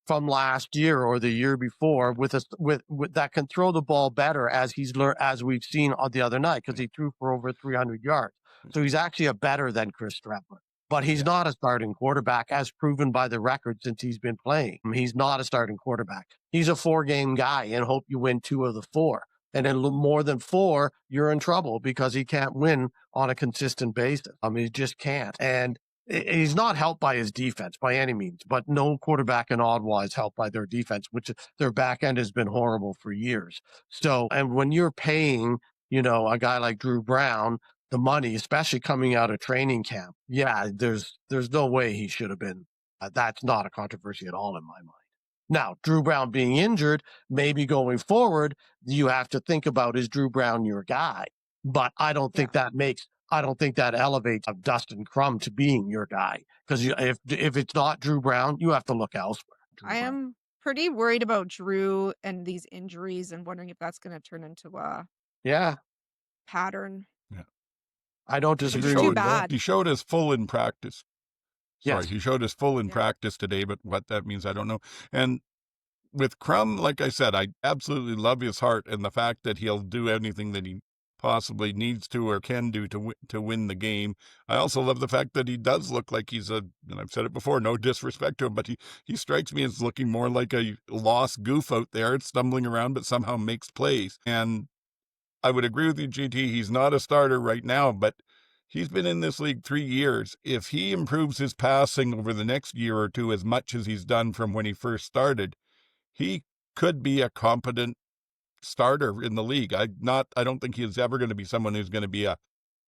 from last year or the year before with that can throw the ball better, as he's learned, as we've seen on the other night, because he threw for over 300 yards. So he's actually a better than Chris Strevler. But he's not a starting quarterback, as proven by the record since he's been playing. He's not a starting quarterback. He's a 4-game guy and hope you win 2 of the 4. And in more than 4, you're in trouble because he can't win on a consistent basis. He just can't. And he's not helped by his defense by any means, but no quarterback in Ottawa is helped by their defense, which their back end has been horrible for years. So, and when you're paying, a guy like Drew Brown the money, especially coming out of training camp, there's no way he should have been. That's not a controversy at all in my mind. Now, Drew Brown being injured, maybe going forward, you have to think about, is Drew Brown your guy? But I don't think that elevates Dustin Crum to being your guy. Because if it's not Drew Brown, you have to look elsewhere. I am pretty worried about Drew and these injuries and wondering if that's going to turn into a pattern. Yeah. I don't disagree too with bad. He showed us full in practice. Yes. He showed us full in practice today, but what that means, I don't know. And with Crum, like I said, I absolutely love his heart and the fact that he'll do anything that he possibly needs to or can do to win the game. I also love the fact that he does look like he's and I've said it before, no disrespect to him, but he strikes me as looking more like a lost goof out there, stumbling around, but somehow makes plays. And I would agree with you, GT, he's not a starter right now, but He's been in this league 3 years. If he improves his passing over the next year or two as much as he's done from when he first started, he could be a competent starter in the league. I don't think he's ever going to be someone who's going to be a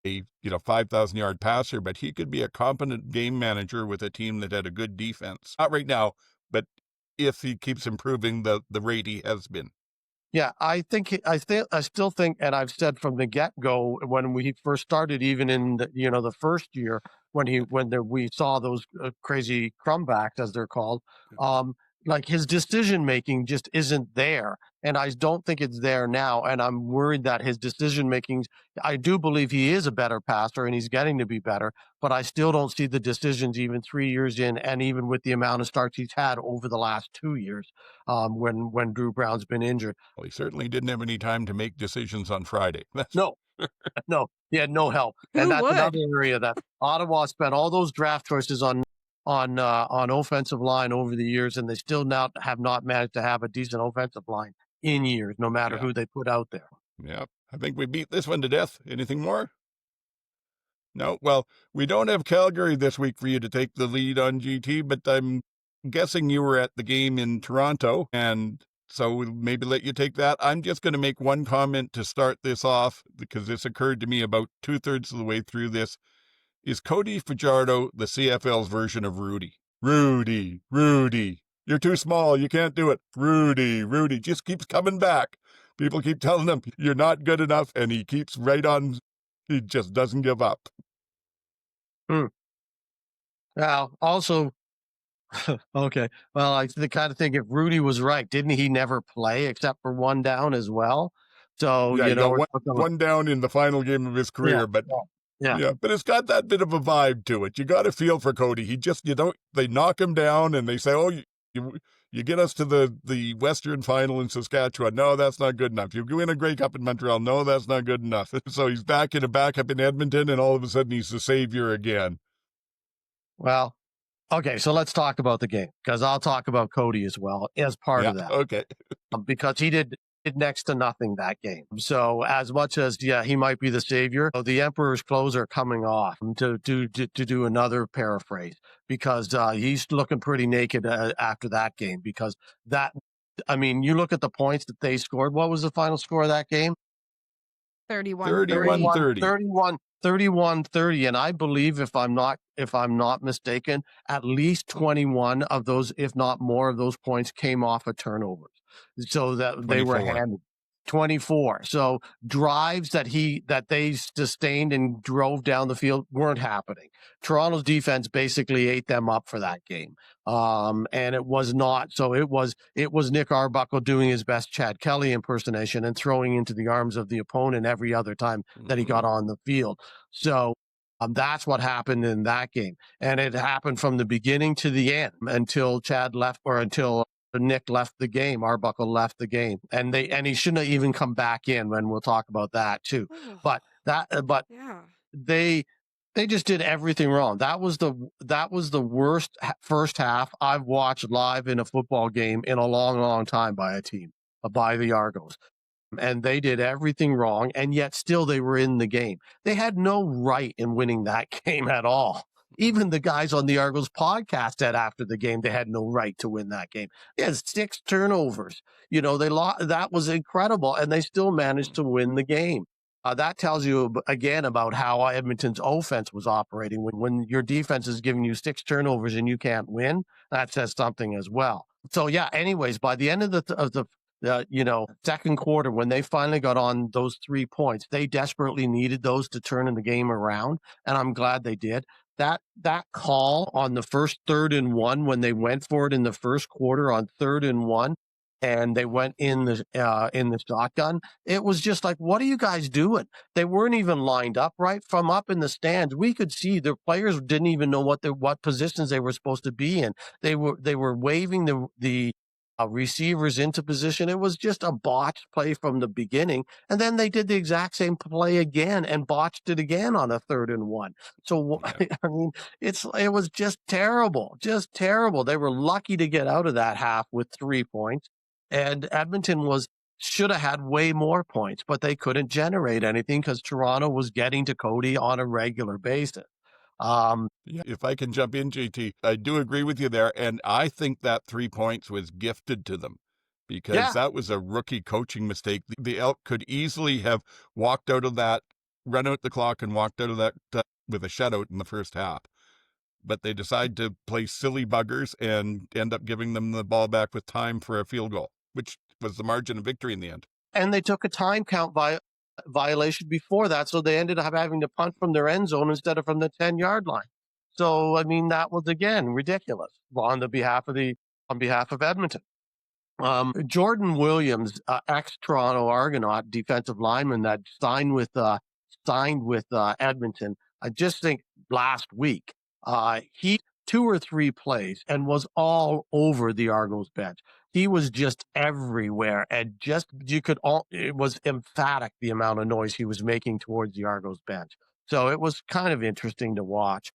5,000 yard passer, but he could be a competent game manager with a team that had a good defense. Not right now, but if he keeps improving the rate he has been. Yeah, I still think, and I've said from the get-go when we first started, even in the first year when we saw those crazy crumbacks as they're called, like his decision making just isn't there, and I don't think it's there now. And I'm worried that his decision making. I do believe he is a better passer, and he's getting to be better, but I still don't see the decisions even 3 years in, and even with the amount of starts he's had over the last 2 years, when Drew Brown's been injured. Well, he certainly didn't have any time to make decisions on Friday. No, no, he had no help, and that's another area that Ottawa spent all those draft choices on offensive line over the years, and they still have not managed to have a decent offensive line in years, no matter who they put out there. Yeah, I think we beat this one to death. Anything more? No? Well, we don't have Calgary this week for you to take the lead on GT, but I'm guessing you were at the game in Toronto, and so we'll maybe let you take that. I'm just going to make one comment to start this off, because this occurred to me about 2/3 of the way through this. Is Cody Fajardo the CFL's version of Rudy? Rudy, you're too small, you can't do it. Rudy just keeps coming back. People keep telling him, you're not good enough, and he keeps right on. He just doesn't give up. Well, also, okay. Well, I kind of think if Rudy was right, didn't he never play except for one down as well? So, yeah, one down in the final game of his career, but but it's got that bit of a vibe to it. You got to feel for Cody. They knock him down and they say, oh, you get us to the Western final in Saskatchewan. No, that's not good enough. You win a Grey Cup in Montreal. No, that's not good enough. So he's back in a backup in Edmonton, and all of a sudden he's the savior again. Well, okay, so let's talk about the game, because I'll talk about Cody as well as part of that. Okay. Because he did next to nothing that game. So as much as, he might be the savior, the Emperor's clothes are coming off, to do another paraphrase, because he's looking pretty naked after that game, because you look at the points that they scored. What was the final score of that game? 31-30. And I believe, if I'm not mistaken, at least 21 of those, if not more of those points, came off of turnovers. So that 24. They were handed 24. So drives that they sustained and drove down the field weren't happening. Toronto's defense basically ate them up for that game. And it was not. So it was Nick Arbuckle doing his best Chad Kelly impersonation and throwing into the arms of the opponent every other time that he got on the field. So that's what happened in that game. And it happened from the beginning to the end until Chad left, or until Nick left the game. Arbuckle left the game, and he shouldn't have even come back in. When we'll talk about that too. They just did everything wrong. That was the worst first half I've watched live in a football game in a long, long time by a team, by the Argos. And they did everything wrong, and yet still they were in the game. They had no right in winning that game at all. Even the guys on the Argos podcast said after the game they had no right to win that game. They had 6 turnovers. They lost. That was incredible, and they still managed to win the game. That tells you again about how Edmonton's offense was operating. When your defense is giving you 6 turnovers and you can't win, that says something as well. So anyways, by the end of the second quarter, when they finally got on those 3 points, they desperately needed those to turn the game around, and I'm glad they did. That call on the first 3rd and 1, when they went for it in the first quarter on 3rd and 1, and they went in the shotgun, it was just like, what are you guys doing? They weren't even lined up right. From up in the stands, we could see the players didn't even know what positions they were supposed to be in. They were waving the receivers into position. It was just a botched play from the beginning. And then they did the exact same play again and botched it again on a 3rd and 1. So, it was just terrible, just terrible. They were lucky to get out of that half with 3 points. And Edmonton was should have had way more points, but they couldn't generate anything because Toronto was getting to Cody on a regular basis. Yeah, if I can jump in, JT, I do agree with you there. And I think that 3 points was gifted to them because that was a rookie coaching mistake. The Elk could easily have walked out of that, run out the clock and walked out of that with a shutout in the first half. But they decide to play silly buggers and end up giving them the ball back with time for a field goal, which was the margin of victory in the end. And they took a time count violation before that, so they ended up having to punt from their end zone instead of from the 10-yard line. So, I mean, that was, again, ridiculous on behalf of Edmonton. Jordan Williams, ex-Toronto Argonaut defensive lineman that signed with Edmonton, I just think last week, he 2 or 3 plays and was all over the Argos bench. He was just everywhere, and it was emphatic the amount of noise he was making towards the Argos bench. So it was kind of interesting to watch.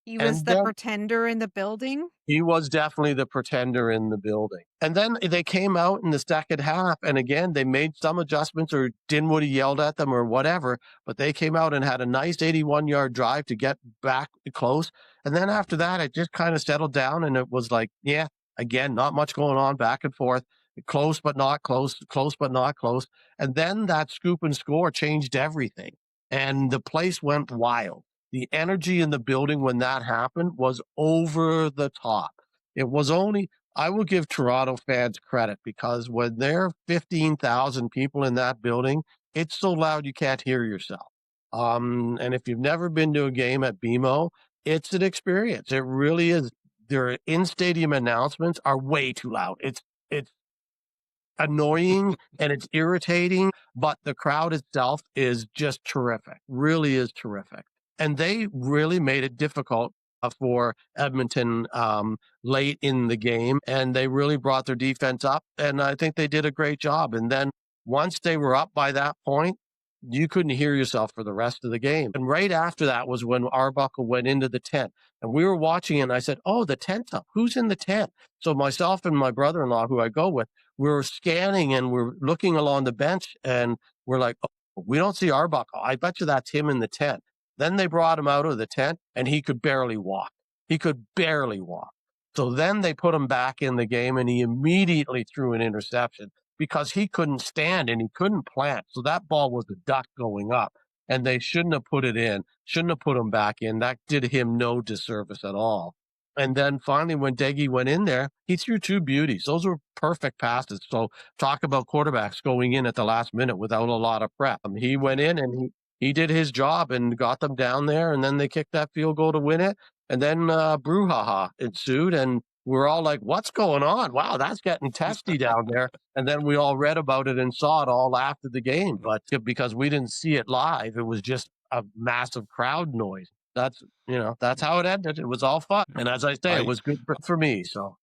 He was the pretender in the building? He was definitely the pretender in the building. And then they came out in the second half, and again, they made some adjustments, or Dinwiddie yelled at them or whatever, but they came out and had a nice 81-yard drive to get back close. And then after that, it just kind of settled down, and it was like, yeah, again, not much going on, back and forth, close but not close, close but not close. And then that scoop and score changed everything, and the place went wild. The energy in the building when that happened was over the top. It was only, I will give Toronto fans credit, because when there are 15,000 people in that building, it's so loud you can't hear yourself. And if you've never been to a game at BMO, it's an experience. It really is. Their in-stadium announcements are way too loud. It's annoying and it's irritating, but the crowd itself is just terrific. Really is terrific. And they really made it difficult for Edmonton late in the game, and they really brought their defense up, and I think they did a great job. And then once they were up by that point, you couldn't hear yourself for the rest of the game. And right after that was when Arbuckle went into the tent, and we were watching it, and I said, oh, the tent's up. Who's in the tent? So myself and my brother-in-law, who I go with, we were scanning and we're looking along the bench, and we're like, oh, we don't see Arbuckle. I bet you that's him in the tent. Then they brought him out of the tent, and he could barely walk. He could barely walk. So then they put him back in the game, and he immediately threw an interception because he couldn't stand and he couldn't plant. So that ball was a duck going up, and they shouldn't have put it in, shouldn't have put him back in. That did him no disservice at all. And then finally, when Deggy went in there, he threw 2 beauties. Those were perfect passes. So talk about quarterbacks going in at the last minute without a lot of prep. He went in and he did his job and got them down there, and then they kicked that field goal to win it. And then brouhaha ensued, and we're all like, what's going on? Wow, that's getting testy down there. And then we all read about it and saw it all after the game. But because we didn't see it live, it was just a massive crowd noise. That's how it ended. It was all fun. And as I say, it was good for me. So.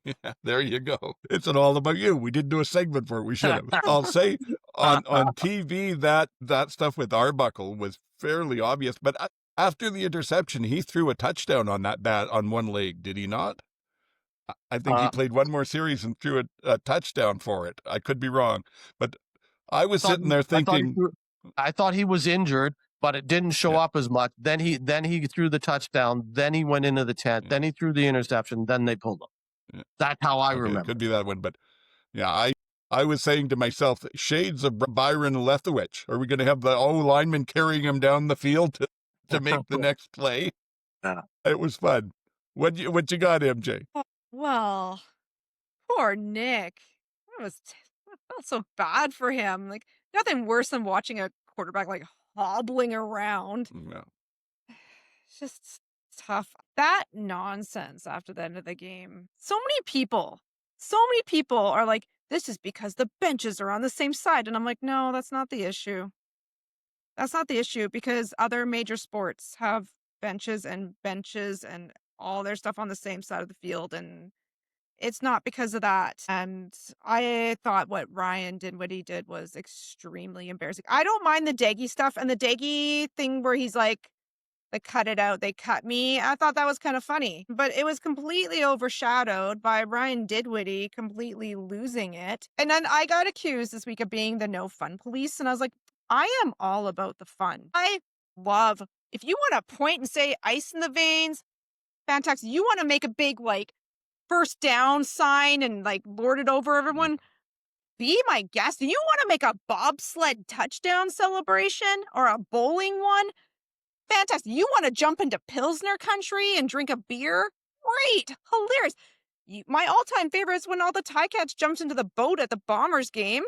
Yeah, there you go. It's all about you. We didn't do a segment for it. We should have. I'll say on TV that stuff with Arbuckle was fairly obvious. But after the interception, he threw a touchdown on that bat on one leg. Did he not? I think he played one more series and threw a touchdown for it. I could be wrong, but I was sitting there thinking. I thought he was injured, but it didn't show up as much. Then he threw the touchdown. Then he went into the tent. Then he threw the interception. Then they pulled him. Yeah. That's how I remember. It could be that one, but yeah, I was saying to myself, shades of Byron Leftwich. Are we going to have the lineman carrying him down the field to make the next play? Yeah. It was fun. What you got, MJ? Well, poor Nick. I felt so bad for him. Like, nothing worse than watching a quarterback like hobbling around. No. It's just tough. That nonsense after the end of the game. So many people are like, this is because the benches are on the same side. And I'm like, no, that's not the issue. That's not the issue, because other major sports have benches and all their stuff on the same side of the field. And it's not because of that. And I thought what Ryan Dinwiddie did was extremely embarrassing. I don't mind the Deggy stuff and the Deggy thing where he's like, the cut it out, they cut me. I thought that was kind of funny, but it was completely overshadowed by Ryan Didwitty completely losing it. And then I got accused this week of being the no fun police. And I was like, I am all about the fun. I love, if you want to point and say ice in the veins, fantastic. You want to make a big, like, first down sign and, like, lord it over everyone, be my guest. You want to make a bobsled touchdown celebration or a bowling one? Fantastic. You want to jump into Pilsner country and drink a beer? Great. Hilarious. My all-time favorite is when all the Ticats jumped into the boat at the Bombers game.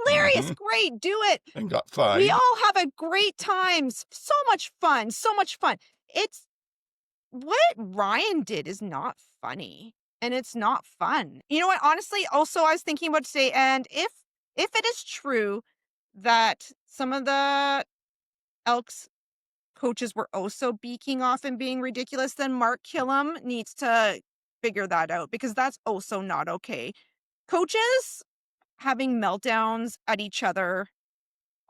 Hilarious. Great. Do it. And got fined. We all have a great time. So much fun. So much fun. It's what Ryan did is not funny. And it's not fun. You know what? Honestly, also I was thinking about today, and if it is true that some of the Elks coaches were also beaking off and being ridiculous, then Mark Killam needs to figure that out, because that's also not okay. Coaches having meltdowns at each other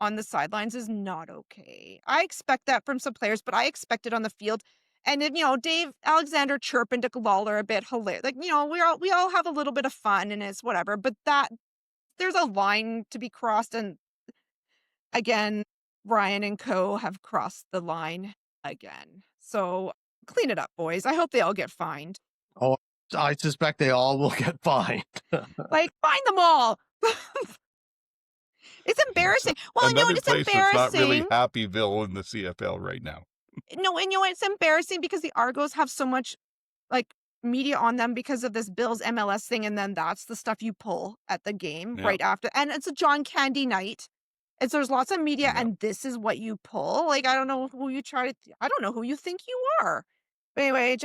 on the sidelines is not okay. I expect that from some players, but I expect it on the field. And if, Dave Alexander chirping to Lawler a bit hilarious. Like, we all have a little bit of fun and it's whatever, but that there's a line to be crossed. And again, Ryan and co have crossed the line again. So clean it up, boys. I hope they all get fined. Oh, I suspect they all will get fined. Like, find them all. It's embarrassing. Well, Another it's place embarrassing. that's not really Happyville in the CFL right now. No, and it's embarrassing because the Argos have so much, like, media on them because of this Bills MLS thing, and then that's the stuff you pull at the game right after. And it's a John Candy night. And so there's lots of media, and this is what you pull. Like, I don't know who you I don't know who you think you are. But anyway,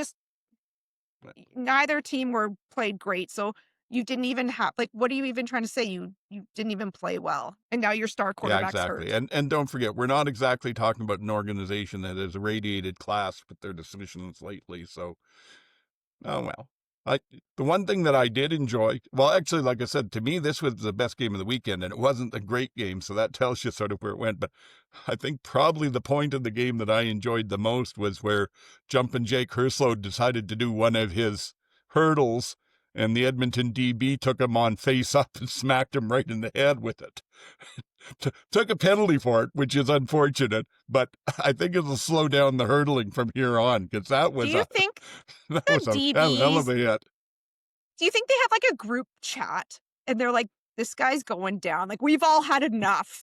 neither team were played great. So you didn't even have, like, what are you even trying to say? You didn't even play well. And now your star quarterback's hurt. And don't forget, we're not exactly talking about an organization that has irradiated class with their decisions lately. So, oh well. The one thing that I did enjoy, well, actually, like I said, to me, this was the best game of the weekend, and it wasn't a great game, so that tells you sort of where it went. But I think probably the point of the game that I enjoyed the most was where Jumpin' Jake Herslow decided to do one of his hurdles, and the Edmonton DB took him on face up and smacked him right in the head with it. Took a penalty for it, which is unfortunate, but I think it'll slow down the hurdling from here on, because that was Do you think that was a hell of a hit. Do you think they have, like, a group chat and they're like, this guy's going down? Like, we've all had enough.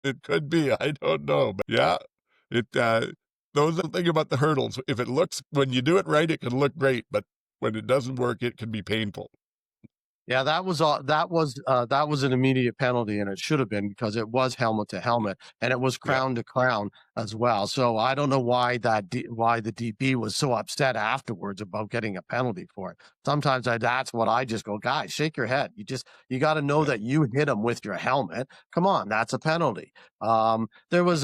It could be. I don't know. But yeah, those are the thing about the hurdles. If it looks, when you do it right, it can look great, but when it doesn't work, it can be painful. Yeah, that was an immediate penalty, and it should have been, because it was helmet to helmet, and it was crown to crown as well. So I don't know why why the DB was so upset afterwards about getting a penalty for it. Sometimes that's what I just go, guys, shake your head. You got to know that you hit him with your helmet. Come on, that's a penalty. There was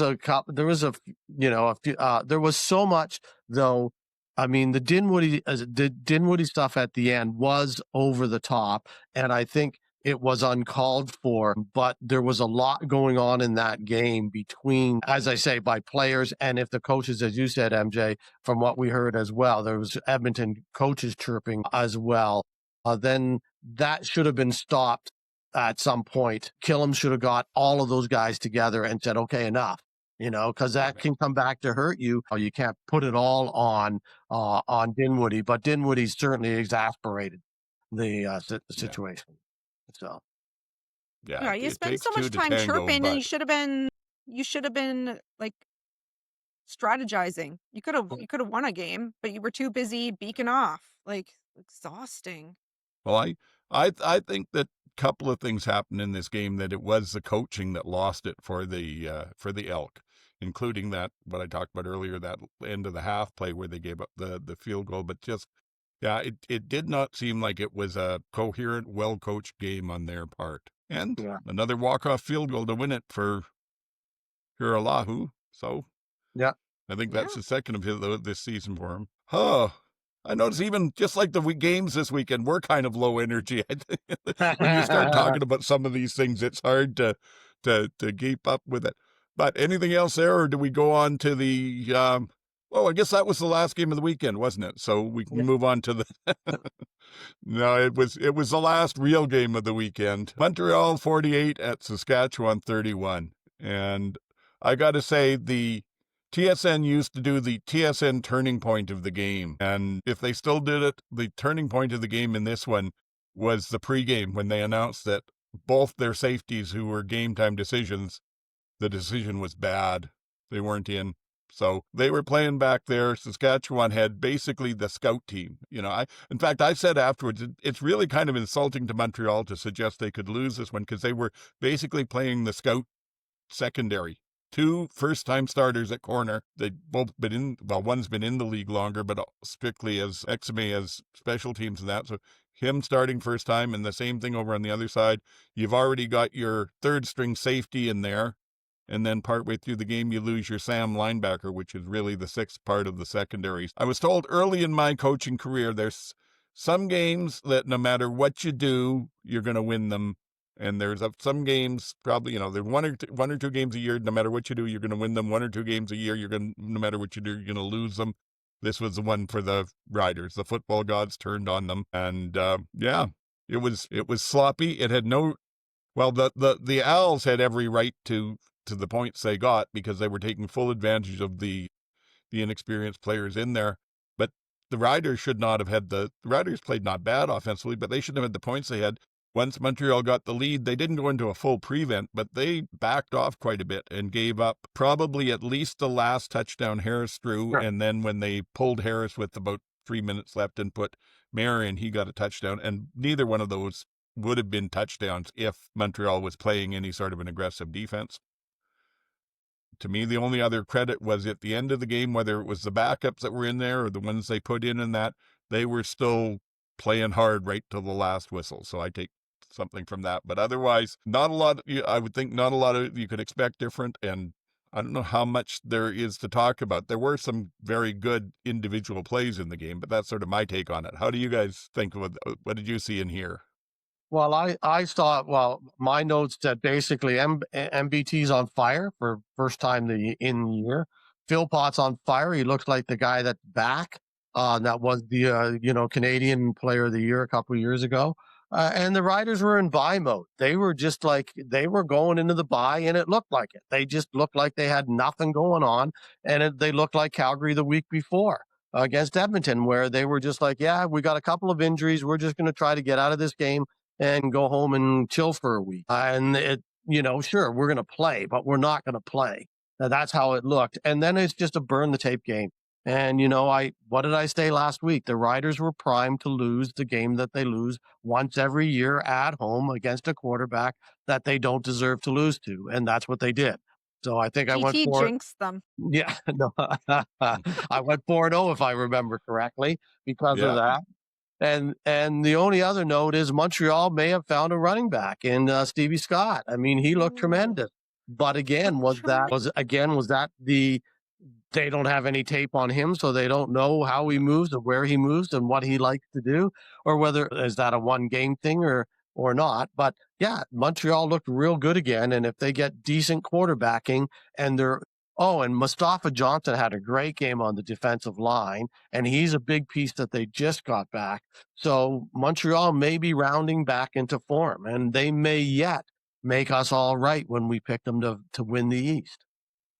so much though. I mean, the Dinwiddie stuff at the end was over the top, and I think it was uncalled for, but there was a lot going on in that game between, as I say, by players, and if the coaches, as you said, MJ, from what we heard as well, there was Edmonton coaches chirping as well. Then that should have been stopped at some point. Killam should have got all of those guys together and said, okay, enough. Because that can come back to hurt you. You can't put it all on Dinwiddie, but Dinwiddie certainly exasperated the situation. So, yeah, you spend so much time chirping, and you should have been like strategizing. You could have won a game, but you were too busy beaking off. Like, exhausting. Well, I think that couple of things happened in this game, that it was the coaching that lost it for the Elk, including that, what I talked about earlier, that end of the half play where they gave up the field goal. But just, it did not seem like it was a coherent, well-coached game on their part. And another walk-off field goal to win it for Hiralahu. So, I think that's the second of his this season for him. I notice even just like the games this weekend, we're kind of low energy. I think when you start talking about some of these things, it's hard to keep up with it. But anything else there, or do we go on to the? Well, I guess that was the last game of the weekend, wasn't it? So we can move on to the. No, it was the last real game of the weekend. Montreal 48 at Saskatchewan 31, and I got to say the TSN used to do the TSN turning point of the game, and if they still did it, the turning point of the game in this one was the pregame when they announced that both their safeties, who were game time decisions, the decision was bad. They weren't in. So they were playing back there. Saskatchewan had basically the scout team. In fact, I said afterwards, it's really kind of insulting to Montreal to suggest they could lose this one because they were basically playing the scout secondary. 2 first-time starters at corner. They've both been in, well, one's been in the league longer, but strictly as XMA as special teams and that. So him starting first time, and the same thing over on the other side. You've already got your third-string safety in there. And then partway through the game, you lose your Sam linebacker, which is really the 6th part of the secondaries. I was told early in my coaching career, there's some games that no matter what you do, you're going to win them. And there's some games, probably, there's one or two games a year, no matter what you do, you're going to win them. 1 or 2 games a year, no matter what you do, you're going to lose them. This was the one for the Riders. The football gods turned on them. And it was sloppy. It had the Owls had every right to the points they got because they were taking full advantage of the inexperienced players in there. But the Riders should not have had the Riders played not bad offensively, but they shouldn't have had the points they had. Once Montreal got the lead, they didn't go into a full prevent, but they backed off quite a bit and gave up probably at least the last touchdown Harris threw. Sure. And then when they pulled Harris with about 3 minutes left and put Mayer in, he got a touchdown. And neither one of those would have been touchdowns if Montreal was playing any sort of an aggressive defense. To me, the only other credit was at the end of the game, whether it was the backups that were in there or the ones they put in that, they were still playing hard right till the last whistle. So I take something from that. But otherwise, not a lot. I would think not a lot of you could expect different. And I don't know how much there is to talk about. There were some very good individual plays in the game, but that's sort of my take on it. How do you guys think of what did you see in here? Well, I saw, my notes that basically MBT's on fire for first time in the year. Philpott's on fire. He looks like the guy that's back. That was the, Canadian Player of the Year a couple of years ago. And the Riders were in bye mode. They were just like, they were going into the bye and it looked like it. They just looked like they had nothing going on. And they looked like Calgary the week before against Edmonton, where they were just like, yeah, we got a couple of injuries. We're just going to try to get out of this game and go home and chill for a week. Sure, we're going to play, but we're not going to play. Now, that's how it looked. And then it's just a burn the tape game. And, what did I say last week? The Riders were primed to lose the game that they lose once every year at home against a quarterback that they don't deserve to lose to. And that's what they did. So I think I went for jinxed them. Yeah, no, I went 4-0 if I remember correctly because of that. And the only other note is Montreal may have found a running back in Stevie Scott. I mean, he looked tremendous. But again, was that they don't have any tape on him, so they don't know how he moves and where he moves and what he likes to do, or whether is that a one game thing or not. But yeah, Montreal looked real good again. And if they get decent quarterbacking and and Mustafa Johnson had a great game on the defensive line, and he's a big piece that they just got back. So Montreal may be rounding back into form, and they may yet make us all right when we pick them to win the East.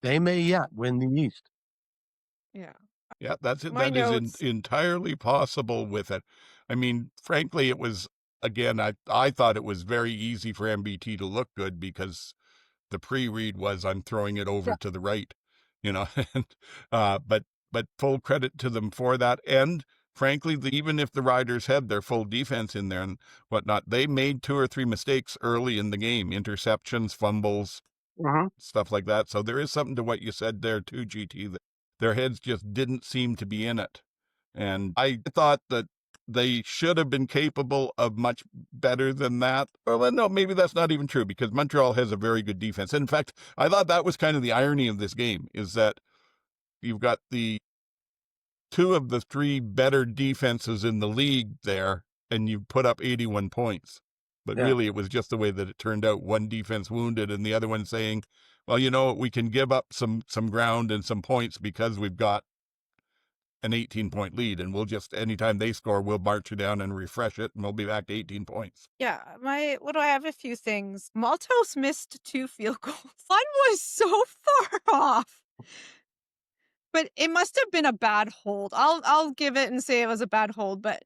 They may yet win the East. Yeah. Yeah, that's it. That is entirely possible with it. I mean, frankly, it was, again, I thought it was very easy for MBT to look good because the pre-read was I'm throwing it over to the right, but full credit to them for that. And frankly, even if the Riders had their full defense in there and whatnot, they made 2 or 3 mistakes early in the game, interceptions, fumbles, stuff like that. So there is something to what you said there too, GT, that their heads just didn't seem to be in it. And I thought that they should have been capable of much better than that. Well, no, maybe that's not even true because Montreal has a very good defense. In fact, I thought that was kind of the irony of this game is that you've got the 2 of the 3 better defenses in the league there, and you put up 81 points. But really, it was just the way that it turned out. One defense wounded and the other one saying, well, you know, we can give up some ground and some points because we've got an 18-point lead, and we'll just, anytime they score, we'll march it down and refresh it, and we'll be back to 18 points. Yeah, what do I have? A few things. Maltos missed 2 field goals. One was so far off. But it must have been a bad hold. I'll give it and say it was a bad hold, but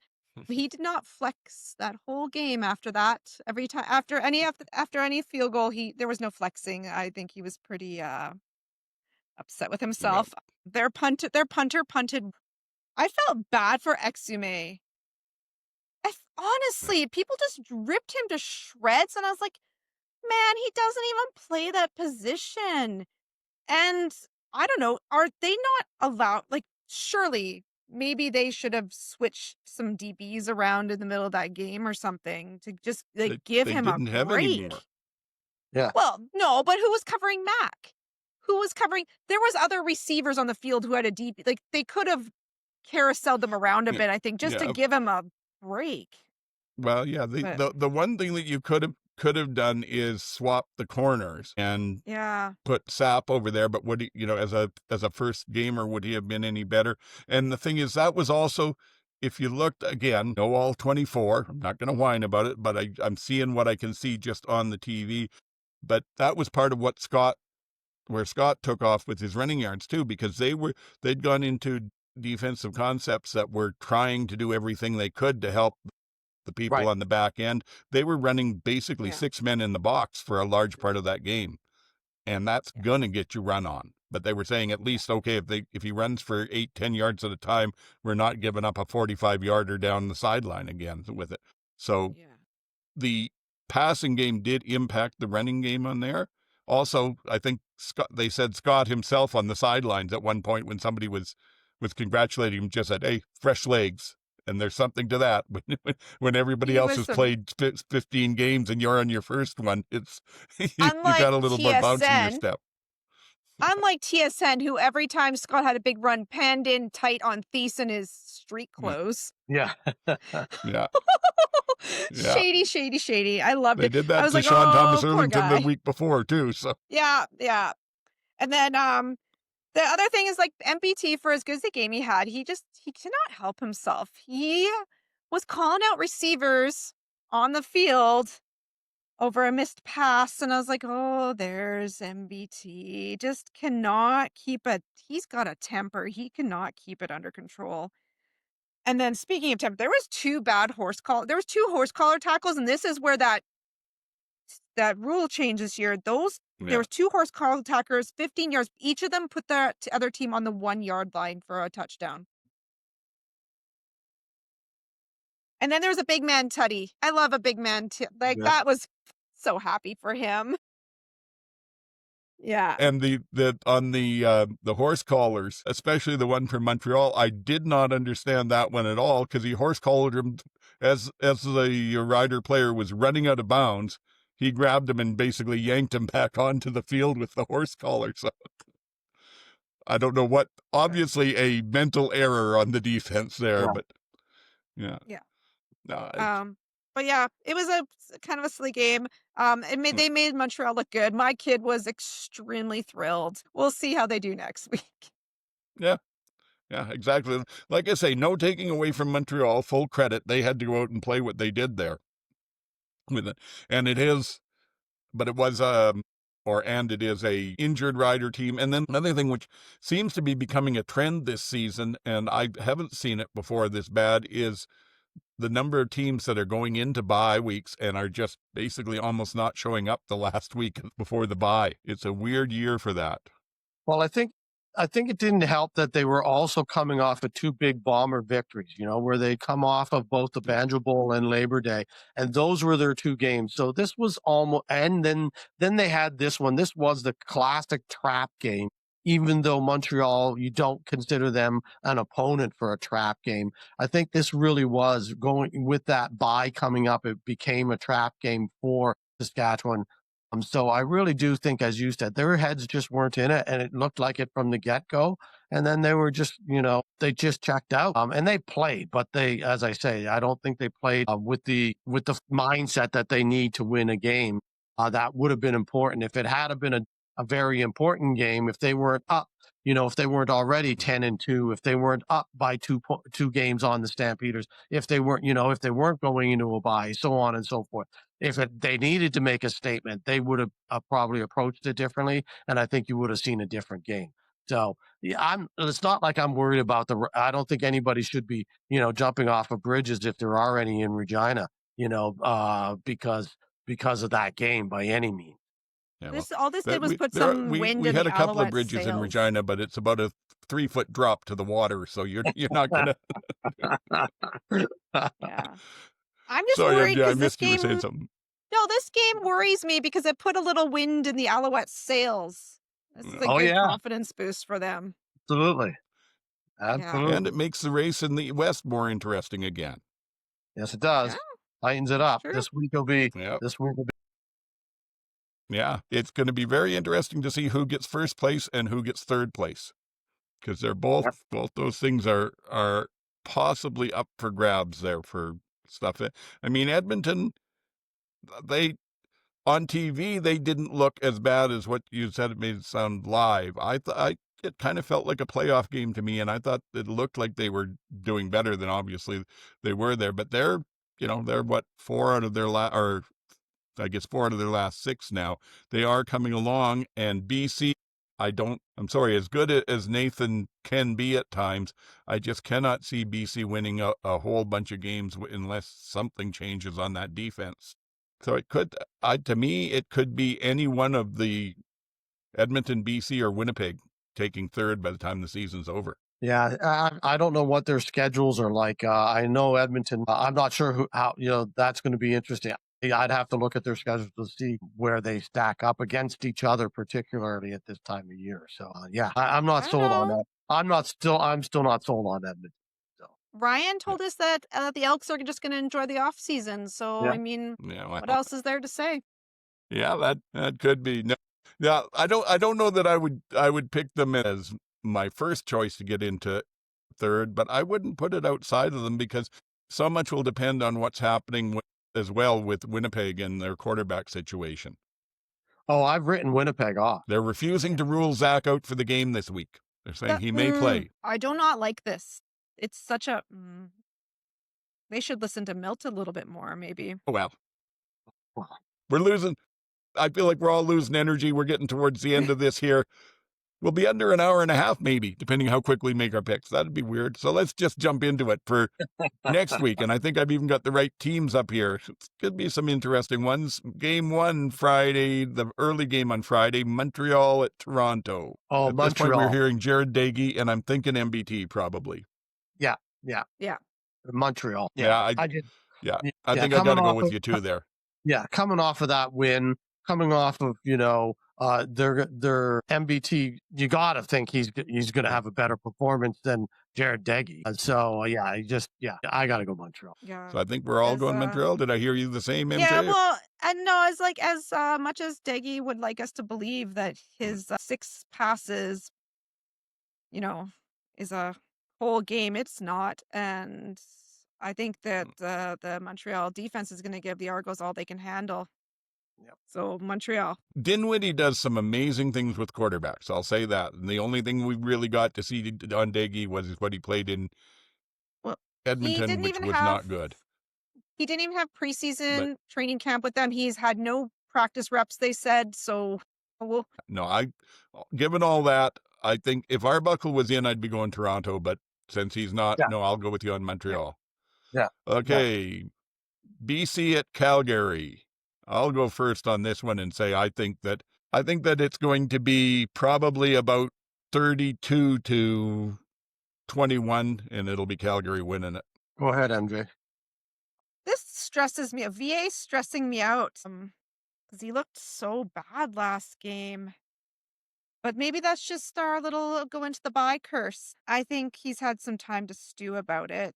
he did not flex that whole game after that. Every time after any field goal, there was no flexing. I think he was pretty upset with himself. Their punter punted. I felt bad for Exume. Honestly, people just ripped him to shreds, and I was like, man, he doesn't even play that position. And I don't know, are they not allowed, like, surely maybe they should have switched some DBs around in the middle of that game or something to just give him a break. Have any more. Yeah. Well, no, but who was covering Mac? There was other receivers on the field who had a DB. Like, they could have carouseled them around a bit, I think, just to give him a break. Well, yeah, the one thing that you could have done is swap the corners and put Sapp over there. But would he, you know, as a first gamer, would he have been any better? And the thing is, that was also, if you looked again, no all 24. I'm not going to whine about it, but I'm seeing what I can see just on the TV. But that was part of what where Scott took off with his running yards too, because they'd gone into defensive concepts that were trying to do everything they could to help the people on the back end. They were running basically 6 men in the box for a large part of that game. And that's going to get you run on. But they were saying at least, okay, if he runs for 8-10 yards at a time, we're not giving up a 45-yarder down the sideline again with it. So the passing game did impact the running game on there. Also, I think they said Scott himself on the sidelines at one point when somebody was congratulating him, just said, hey, fresh legs. And there's something to that. When everybody else has played 15 games and you're on your first one, it's you got a little more bounce in your step. Unlike TSN, who every time Scott had a big run, panned in tight on Thies in his street clothes. Yeah. Yeah. Shady. I loved it. They did that I was to like, Sean Thomas poor Irvington guy. the week before, too. So Yeah. And then the other thing is, like, MBT, for as good as the game he had, he cannot help himself. He was calling out receivers on the field over a missed pass, and I was like, oh, there's MBT. Just cannot keep it. He's got a temper. He cannot keep it under control. And then, speaking of temper, there was 2 horse collar tackles, and this is where that rule change this year. There was 2 horse collar tackles, 15 yards. Each of them put the other team on the 1-yard line for a touchdown. And then there was a big man tutty. I love a big man. That was so happy for him. Yeah. And on the horse collars, especially the one from Montreal, I did not understand that one at all, because he horse collared him as the rider player was running out of bounds. He grabbed him and basically yanked him back onto the field with the horse collar. So I don't know what, obviously a mental error on the defense there, but yeah. No, but yeah, it was a kind of a silly game. They made Montreal look good. My kid was extremely thrilled. We'll see how they do next week. Yeah, exactly. Like I say, no taking away from Montreal, full credit. They had to go out and play what they did there with it. And it is a injured rider team. And then another thing which seems to be becoming a trend this season, and I haven't seen it before this bad, is the number of teams that are going into bye weeks and are just basically almost not showing up the last week before the bye. It's a weird year for that. Well, I think it didn't help that they were also coming off of 2 big Bomber victories, where they come off of both the Banjo Bowl and Labor Day, and those were their 2 games. So this was almost, and then they had this one. This was the classic trap game. Even though Montreal, you don't consider them an opponent for a trap game. I think this really was going with that bye coming up. It became a trap game for Saskatchewan. So I really do think, as you said, their heads just weren't in it, and it looked like it from the get-go. And then they were just, they just checked out. And they played, but they, as I say, I don't think they played with the mindset that they need to win a game. That would have been important. If it had been a very important game, if they weren't up, if they weren't already 10-2, if they weren't up by two games on the Stampeders, if they weren't, if they weren't going into a bye, so on and so forth. If they needed to make a statement, they would have probably approached it differently, and I think you would have seen a different game. So yeah, it's not like I'm worried about I don't think anybody should be, jumping off of bridges if there are any in Regina, because of that game by any means. Yeah, well, All this did was put some wind we in had the a couple of Alouettes' bridges in sails. Regina, but it's about a 3-foot drop to the water, so you're not gonna. Yeah, I'm just Sorry, worried MJ, I because this missed you were saying game. something. No, this game worries me because it put a little wind in the Alouettes' sails. This is a Oh, good yeah. confidence boost for them. Absolutely. Absolutely. And it makes the race in the West more interesting again. Yes, it does. Yeah, Tightens it up. true. This week will be. Yep. This week will be. Yeah, it's going to be very interesting to see who gets first place and who gets third place, because they're both those things are possibly up for grabs there for stuff. I mean, Edmonton, they on TV they didn't look as bad as what you said it made it sound live. It kind of felt like a playoff game to me, and I thought it looked like they were doing better than obviously they were there. But they're what 4 out of their I guess 4 out of their last 6 now. They are coming along, and BC, I'm sorry, as good as Nathan can be at times, I just cannot see BC winning a whole bunch of games unless something changes on that defense. So to me, it could be any one of the Edmonton, BC, or Winnipeg taking third by the time the season's over. Yeah, I don't know what their schedules are like. I know Edmonton. I'm not sure how that's going to be interesting. I'd have to look at their schedules to see where they stack up against each other, particularly at this time of year. So yeah, I'm not sold on that. I'm still not sold on Edmonton. So Ryan told us that the Elks are just going to enjoy the off season. So Yeah. I mean, Yeah, what else is there to say? Yeah, that could be. No, yeah, I don't know that I would pick them as my first choice to get into third, but I wouldn't put it outside of them because so much will depend on what's happening as well with Winnipeg and their quarterback situation. Oh, I've written Winnipeg off. They're refusing to rule Zach out for the game this week. They're saying he may play. I do not like this. It's such a. They should listen to Milt a little bit more, maybe. Oh, well. We're losing. I feel like we're all losing energy. We're getting towards the end of this here. We'll be under an hour and a half, maybe, depending how quickly we make our picks. That'd be weird. So let's just jump into it for next week. And I think I've even got the right teams up here. It could be some interesting ones. Game 1 Friday, the early game on Friday, Montreal at Toronto. Oh, at Montreal. This point, we're hearing Jared Dagey, and I'm thinking MBT probably. Yeah. Montreal. Yeah, I think I got to go with you too there. Yeah, coming off of that win, coming off of their MBT, you got to think he's going to have a better performance than Jared Dagey. So I got to go Montreal. Yeah. So I think we're all going Montreal. Did I hear you the same, MJ? Yeah, well, and no, as much as Daggy would like us to believe that his 6 passes, is a whole game, it's not. And I think that the Montreal defense is going to give the Argos all they can handle. Yep. So Montreal. Dinwiddie does some amazing things with quarterbacks. I'll say that. And the only thing we really got to see on Dagey was what he played in Edmonton, which was not good. He didn't even have preseason training camp with them. He's had no practice reps, they said. So, no, given all that, I think if Arbuckle was in, I'd be going Toronto. But since he's not, no, I'll go with you on Montreal. Yeah. Okay. Yeah. BC at Calgary. I'll go first on this one and say I think that it's going to be probably about 32-21, and it'll be Calgary winning it. Go ahead, MJ. This stresses me. VA stressing me out because he looked so bad last game. But maybe that's just our little go into the bye curse. I think he's had some time to stew about it.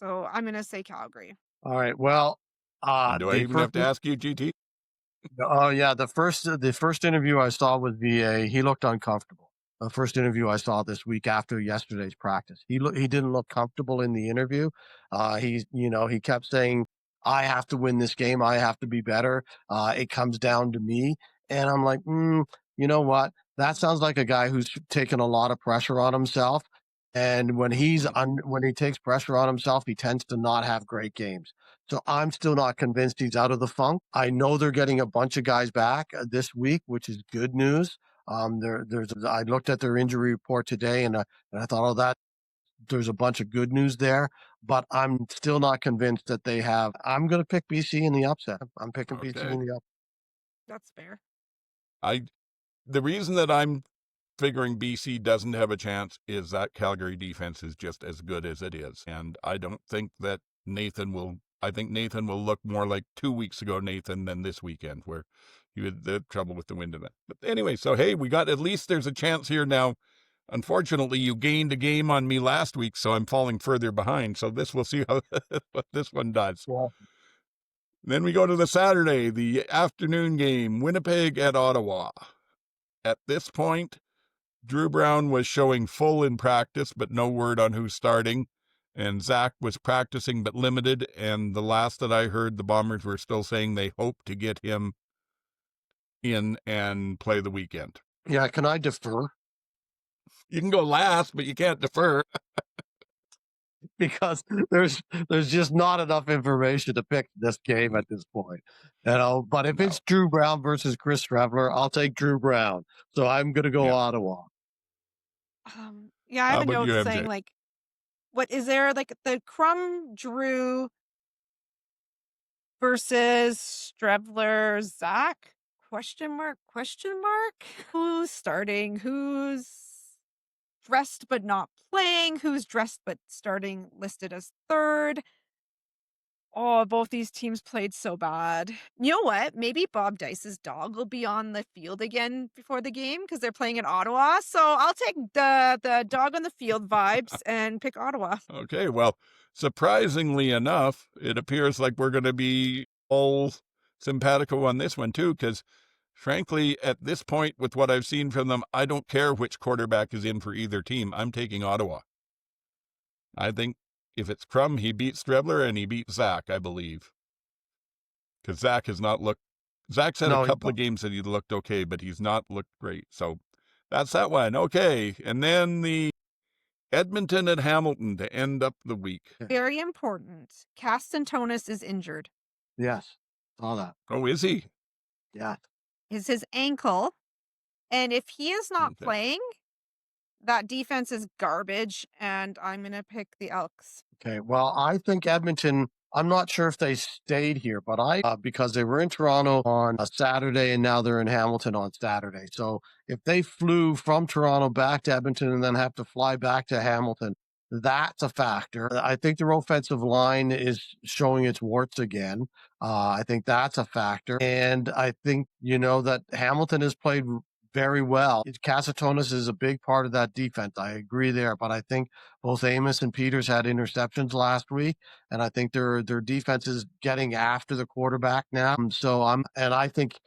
So I'm going to say Calgary. All right. Well, do I even have to ask you, GT? Oh yeah, the first interview I saw with VA, he looked uncomfortable. The first interview I saw this week after yesterday's practice, he didn't look comfortable in the interview. He kept saying, "I have to win this game. I have to be better. It comes down to me." And I'm like, you know what? That sounds like a guy who's taken a lot of pressure on himself. And when when he takes pressure on himself, he tends to not have great games. So I'm still not convinced he's out of the funk. I know they're getting a bunch of guys back this week, which is good news. I looked at their injury report today, and I thought, oh, there's a bunch of good news there. But I'm still not convinced that they have. I'm going to pick BC in the upset. I'm picking BC Okay. in the upset. That's fair. The reason that I'm figuring BC doesn't have a chance is that Calgary defense is just as good as it is. And I don't think that I think Nathan will look more like 2 weeks ago Nathan than this weekend, where he had the trouble with the wind and that. But anyway, so hey, at least there's a chance here now. Unfortunately, you gained a game on me last week, so I'm falling further behind. So we'll see how what this one does. Yeah. Then we go to the Saturday, the afternoon game, Winnipeg at Ottawa. At this point, Drew Brown was showing full in practice, but no word on who's starting. And Zach was practicing but limited. And the last that I heard, the Bombers were still saying they hope to get him in and play the weekend. Yeah, can I defer? You can go last, but you can't defer. Because there's just not enough information to pick this game at this point. But if it's Drew Brown versus Chris Streveler, I'll take Drew Brown. So I'm gonna go Ottawa. Yeah, I have a about note you, saying MJ? like, what is there like the Crumb Drew versus Strevler Zach? Question mark? Who's starting? Who's dressed but not playing? Who's dressed but starting listed as third? Oh, both these teams played so bad. You know what? Maybe Bob Dice's dog will be on the field again before the game because they're playing in Ottawa. So I'll take the dog on the field vibes and pick Ottawa. Okay, well, surprisingly enough, it appears like we're going to be all simpatico on this one too, because frankly, at this point, with what I've seen from them, I don't care which quarterback is in for either team. I'm taking Ottawa. I think if it's Crum, he beats Streveler and he beats Zach, I believe. Because Zach has not looked. Zach's had a couple of games that he looked okay, but he's not looked great. So that's that one. Okay. And then the Edmonton and Hamilton to end up the week. Very important. Castantonis is injured. Yes, saw that. Oh, is he? Yeah. Is his ankle. And if he is not playing, that defense is garbage, and I'm going to pick the Elks. Okay, well, I think Edmonton, I'm not sure if they stayed here, but because they were in Toronto on a Saturday and now they're in Hamilton on Saturday. So if they flew from Toronto back to Edmonton and then have to fly back to Hamilton, that's a factor. I think their offensive line is showing its warts again. I think that's a factor. And I think, that Hamilton has played very well. Casatonis is a big part of that defense. I agree there, but I think both Amos and Peters had interceptions last week, and I think their defense is getting after the quarterback now. I think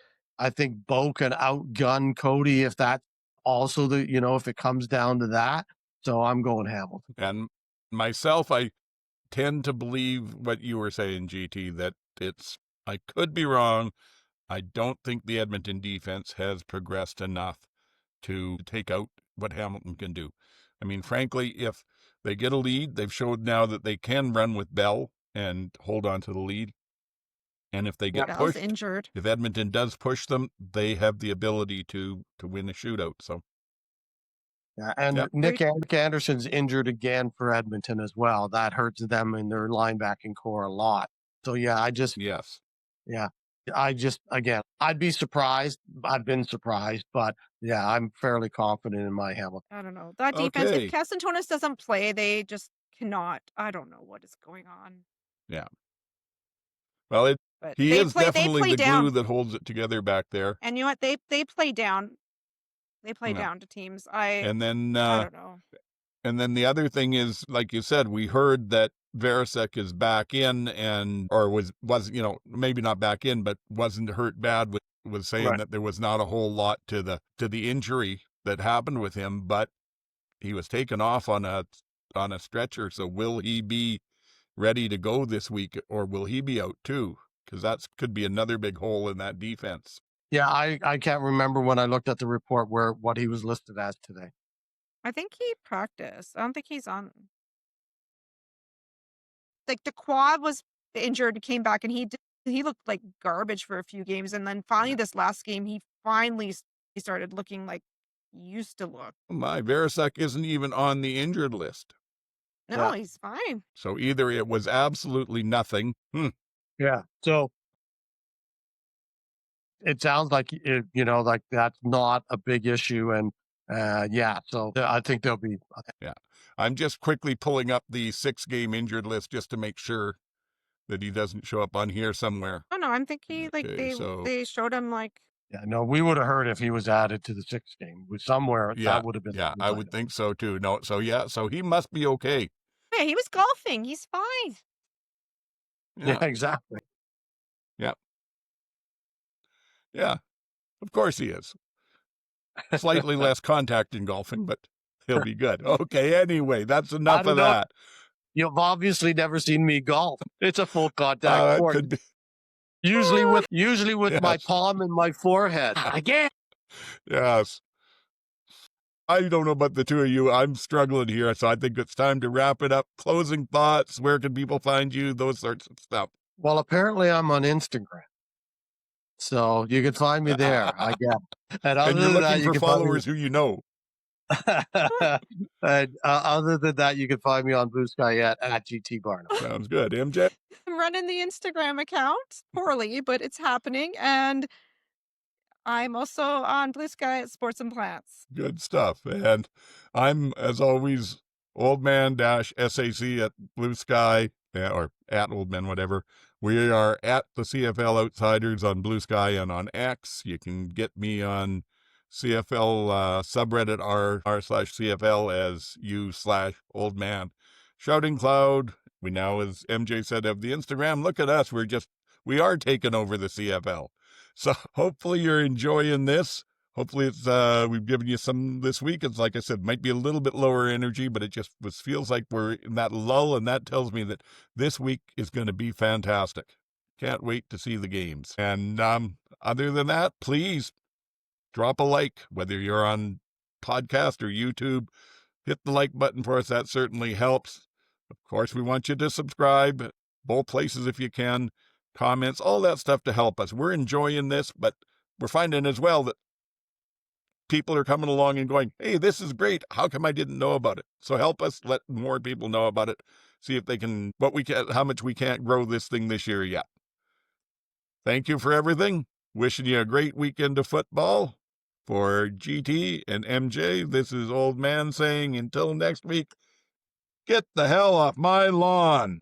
Bo can outgun Cody if that also if it comes down to that. So I'm going Hamilton. And myself, I tend to believe what you were saying, GT, that I could be wrong. I don't think the Edmonton defense has progressed enough to take out what Hamilton can do. I mean, frankly, if they get a lead, they've showed now that they can run with Bell and hold on to the lead. And if they get pushed, injured. If Edmonton does push them, they have the ability to win a shootout. So, yeah, and Nick Anderson's injured again for Edmonton as well. That hurts them in their linebacking core a lot. So again, I'd be surprised. I've been surprised, but yeah, I'm fairly confident in my Hamilton. I don't know. That defense, if Castantonis doesn't play, they just cannot. I don't know what is going on. Yeah. Well, he is definitely the glue that holds it together back there. And you know what? They play down. They play down to teams. I don't know. And then the other thing is, like you said, we heard that Verisek is back in or was maybe not back in, but wasn't hurt bad. Was saying that there was not a whole lot to the injury that happened with him, but he was taken off on a stretcher. So will he be ready to go this week, or will he be out too? Because that could be another big hole in that defense. Yeah, I can't remember when I looked at the report what he was listed as today. I think he practiced. I don't think he's on. Like the quad was injured, came back, and he looked like garbage for a few games, and then finally Yeah. this last game he started looking like he used to look. My Verisak isn't even on the injured list. No, Yeah. he's fine. So either it was absolutely nothing. Yeah. So it sounds like like that's not a big issue, and yeah. So I think they'll be. Yeah. I'm just quickly pulling up the 6-game injured list just to make sure that he doesn't show up on here somewhere. Oh no, I'm thinking like Okay, so they showed him like Yeah, no, we would have heard if he was added to the 6th game. Somewhere yeah, that would have been. yeah, I would think so too. No, so yeah, so he must be okay. yeah, he was golfing. He's fine. Yeah, exactly. Yeah. Yeah. Of course he is. Slightly less contact in golfing, but he'll be good. Okay, anyway, that's enough of that. You've obviously never seen me golf. It's a full contact sport. Could be. Usually with my Yes. palm and my forehead. Again. Yes. I don't know about the two of you. I'm struggling here, so I think it's time to wrap it up. Closing thoughts. Where can people find you? Those sorts of stuff. Well, apparently I'm on Instagram, so you can find me there. I guess. And you're looking for followers who you know. And other than that, you can find me on Bluesky at GT Barnum. Sounds good. MJ? I'm running the Instagram account poorly, but it's happening, and I'm also on Bluesky at Sports and Plants. Good stuff. And I'm, as always, Oldman-SAC at Bluesky, or at Oldman, whatever. We are at the CFL Outsiders on Bluesky and on X. You can get me on CFL subreddit r/CFL as u/Oldman. Shouting Cloud. We now, as MJ said, have the Instagram. Look at us. We are taking over the CFL. So hopefully you're enjoying this. Hopefully it's we've given you some this week. It's like I said, might be a little bit lower energy, but it just feels like we're in that lull, and that tells me that this week is going to be fantastic. Can't wait to see the games. And other than that, please drop a like, whether you're on podcast or YouTube. Hit the like button for us. That certainly helps. Of course, we want you to subscribe, both places if you can. Comments, all that stuff to help us. We're enjoying this, but we're finding as well that people are coming along and going, hey, this is great. How come I didn't know about it? So help us let more people know about it. See if they can, how much we can't grow this thing this year yet. Thank you for everything. Wishing you a great weekend of football. For GT and MJ, this is Old Man saying until next week, get the hell off my lawn.